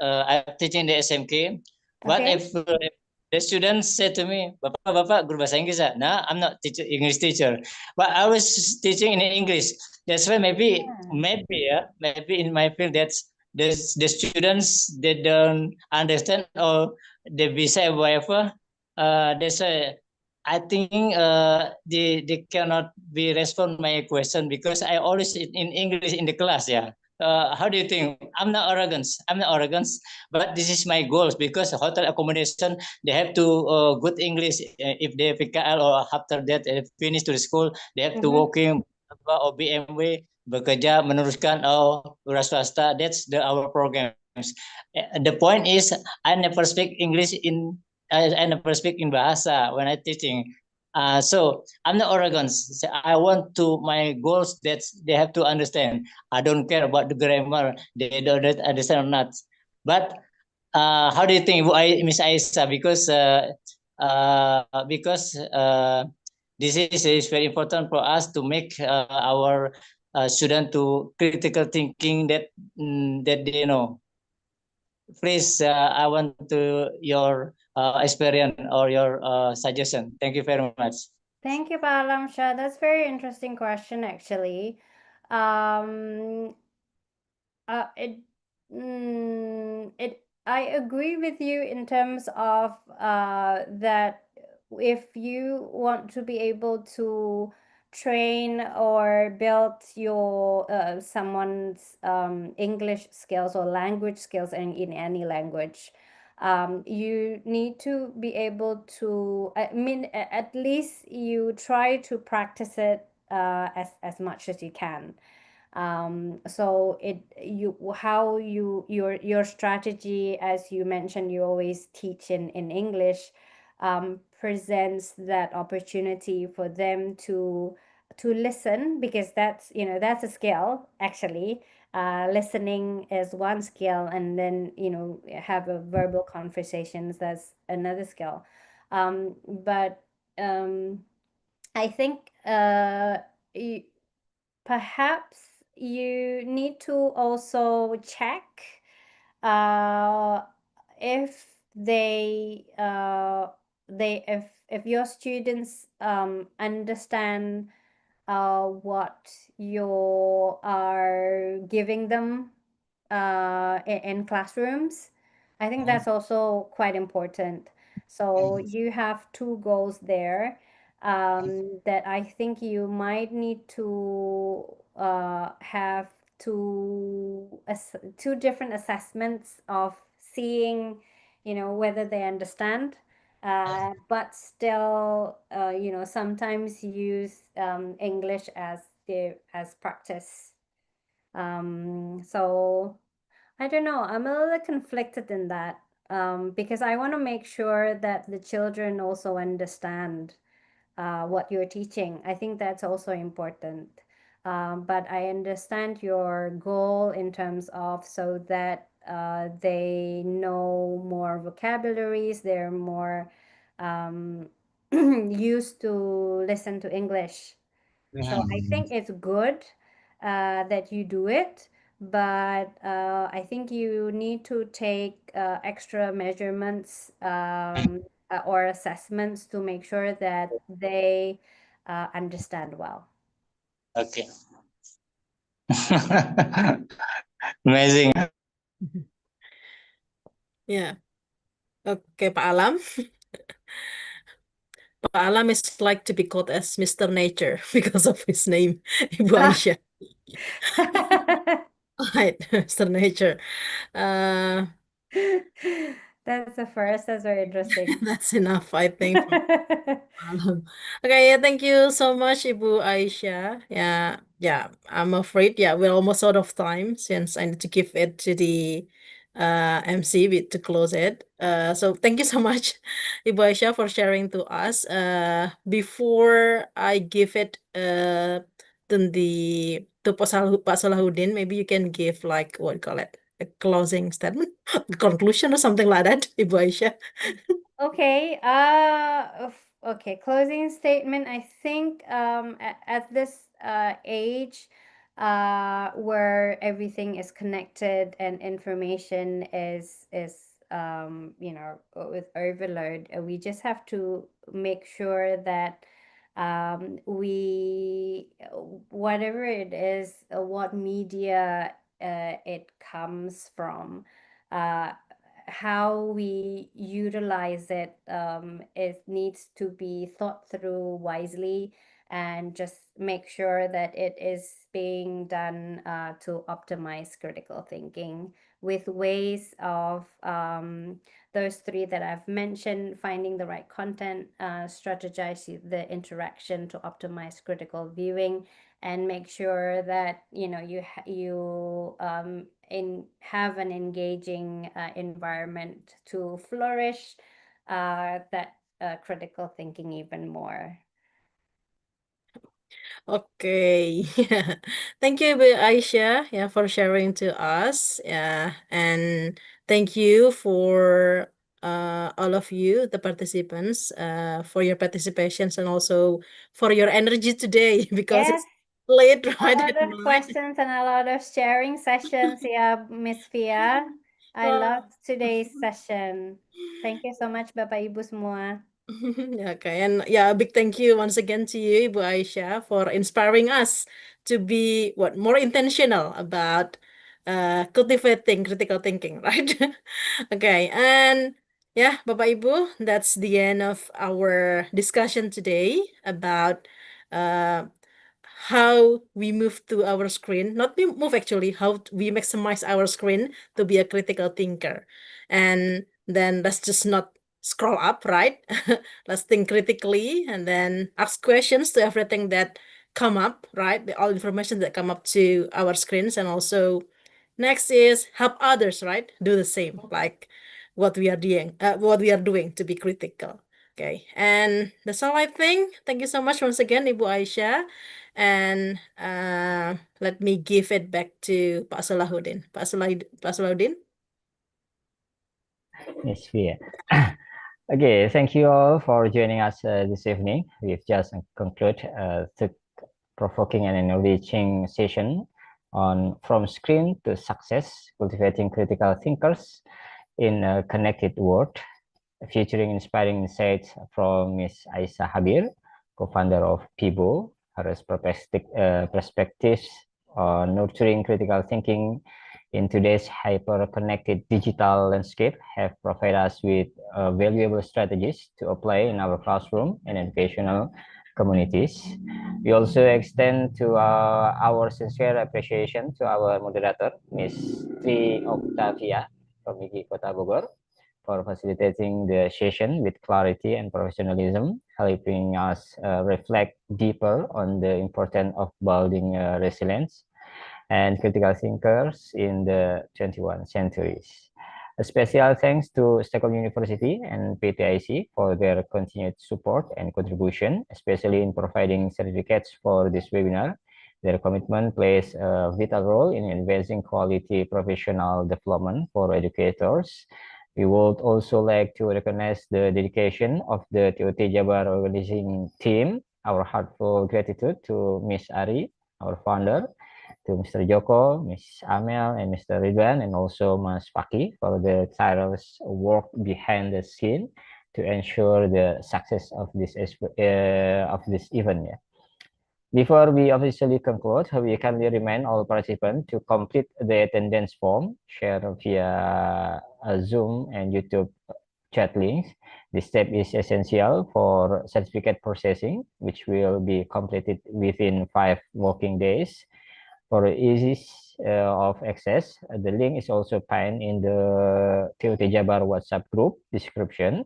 I'm teaching the SMK. But Okay. if the students say to me, Bapak guru bahasa Inggris, nah, I'm not teacher English teacher, but I was teaching in English. That's why maybe in my field that's the students they don't understand or they be say whatever. That's why I think they cannot be respond my question because I always in English in the class. Yeah. How do you think? I'm not arrogant. I'm not arrogant, but this is my goals because hotel accommodation they have to good English if they PKL or after that finish to the school they have to working or BMW bekerja meneruskan wira swasta. That's our programs. The point is I never speak English I never speak in bahasa when I teaching. So I'm not arrogant. I want to my goals that they have to understand. I don't care about the grammar. They don't understand or not. But how do you think, Miss Aisa? Because this is very important for us to make our student to critical thinking that they know. Please, I want to your experience or your suggestion. Thank you very much. Thank you, Pak Alamsyah. That's very interesting question, actually. Um, it, I agree with you in terms of that if you want to be able to train or build your someone's English skills or language skills in any language, you need to be able to, I mean, at least you try to practice it as much as you can. So your strategy, as you mentioned, you always teach in English. presents that opportunity for them to listen, because that's, you know, that's a skill actually. Listening is one skill, and then, you know, have a verbal conversations, that's another skill. But I think perhaps you need to also check if they if your students understand what you are giving them in classrooms. I think that's also quite important. So you have two goals there, that I think you might need to have two different assessments of seeing, you know, whether they understand, but still, you know, sometimes use English as practice. So I don't know. I'm a little conflicted in that, because I want to make sure that the children also understand what you're teaching. I think that's also important. But I understand your goal in terms of so that they know more vocabularies, they're more used to listen to English. So I think it's good that you do it, but I think you need to take extra measurements or assessments to make sure that they understand well. Okay. Amazing. Yeah. Okay, Pak Alam. Pak Alam is like to be called as Mr. Nature because of his name, Ibu Aisyah. Right, Mr. Nature. That's the first. That's very interesting. That's enough, I think, for Alam. Okay, yeah, thank you so much, Ibu Aisyah. Yeah, I'm afraid, yeah, we're almost out of time since I need to give it to the MC to close it. So thank you so much, Ibu Aisyah, for sharing to us. Before I give it to Pak Salahuddin, maybe you can give like what do you call it? A closing statement, conclusion or something like that, Ibu Aisyah. Okay. Okay. Closing statement. I think at this age, where everything is connected and information is you know, with overload, we just have to make sure that we whatever it is, what media it comes from. How we utilize it, it needs to be thought through wisely, and just make sure that it is being done to optimize critical thinking with ways of those three that I've mentioned: finding the right content, strategize the interaction to optimize critical viewing, and make sure that, you know, you have an engaging environment to flourish that critical thinking even more. Okay. Thank you, Ibu Aisyah, yeah, for sharing to us. Yeah, and thank you for all of you, the participants, for your participations and also for your energy today because Yes, it's late, a right, lot at of night. questions and a lot of sharing sessions. Yeah, Miss Fia. I Wow. loved today's session. Thank you so much, Bapak Ibu semua. Okay, and yeah, a big thank you once again to you, Ibu Aisyah, for inspiring us to be more intentional about cultivating critical thinking, right? Okay, and yeah, Bapak Ibu, that's the end of our discussion today about uh, how we move to our screen, not we move actually, how we maximize our screen to be a critical thinker. And then let's just not scroll up, right? Let's think critically and then ask questions to everything that come up, right? All information that come up to our screens. And also next is help others, right? Do the same, like what we are doing to be critical. Okay, and that's all I think. Thank you so much once again, Ibu Aisyah. And let me give it back to Pak Salahuddin. Pak Salahuddin. Yes, Fia. Okay, thank you all for joining us this evening. We've just concluded the provoking and enriching session on From Screen to Success, Cultivating Critical Thinkers in a Connected World, featuring inspiring insights from Ms. Aisyah Habir, co-founder of PIBO. Her perspectives on nurturing critical thinking in today's hyper-connected digital landscape have provided us with valuable strategies to apply in our classroom and educational communities. We also extend to our sincere appreciation to our moderator, Ms. Tri Octavia from IGI Kota Bogor, for facilitating the session with clarity and professionalism, helping us reflect deeper on the importance of building resilience and critical thinkers in the 21st centuries. A special thanks to Stockholm University and PTIC for their continued support and contribution, especially in providing certificates for this webinar. Their commitment plays a vital role in advancing quality professional development for educators. We would also like to recognize the dedication of the TOT Jabar organizing team. Our heartfelt gratitude to Ms. Ari, our founder, to Mr. Joko, Ms. Amel, and Mr. Ridwan, and also Mas Paki for the tireless work behind the scene to ensure the success of this event. Yeah. Before we officially conclude, we kindly remind all participants to complete the attendance form shared via Zoom and YouTube chat links. This step is essential for certificate processing, which will be completed within 5 working days. For ease of access, the link is also pinned in the TOT Jabar WhatsApp group description.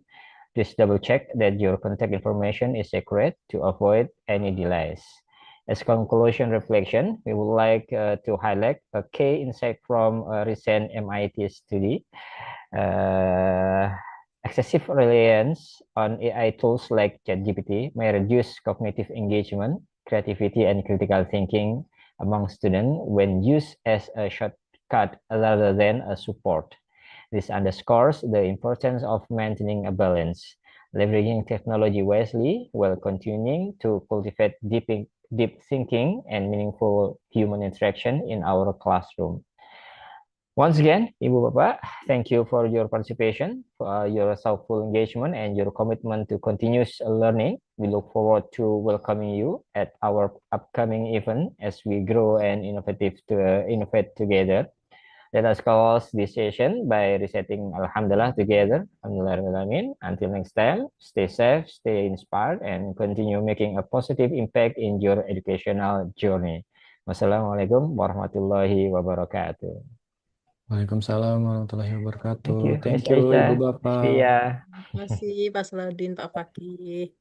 Please double check that your contact information is accurate to avoid any delays. As conclusion reflection, we would like to highlight a key insight from a recent MIT study. Excessive reliance on AI tools like ChatGPT may reduce cognitive engagement, creativity, and critical thinking among students when used as a shortcut rather than a support. This underscores the importance of maintaining a balance, leveraging technology wisely while continuing to cultivate deep thinking and meaningful human interaction in our classroom. Once again, Ibu Bapak, thank you for your participation, for your thoughtful engagement, and your commitment to continuous learning. We look forward to welcoming you at our upcoming event as we grow and innovate together. Let us close this session by reciting Alhamdulillah together. Alhamdulillah. Until next time, stay safe, stay inspired, and continue making a positive impact in your educational journey. Wassalamualaikum warahmatullahi wabarakatuh. Waalaikumsalam warahmatullahi wabarakatuh. Thank you, Thank Miss you, Aisyah, Ibu Miss Bapak. Fia. Terima kasih Pak Salahuddin, Pak Fakih.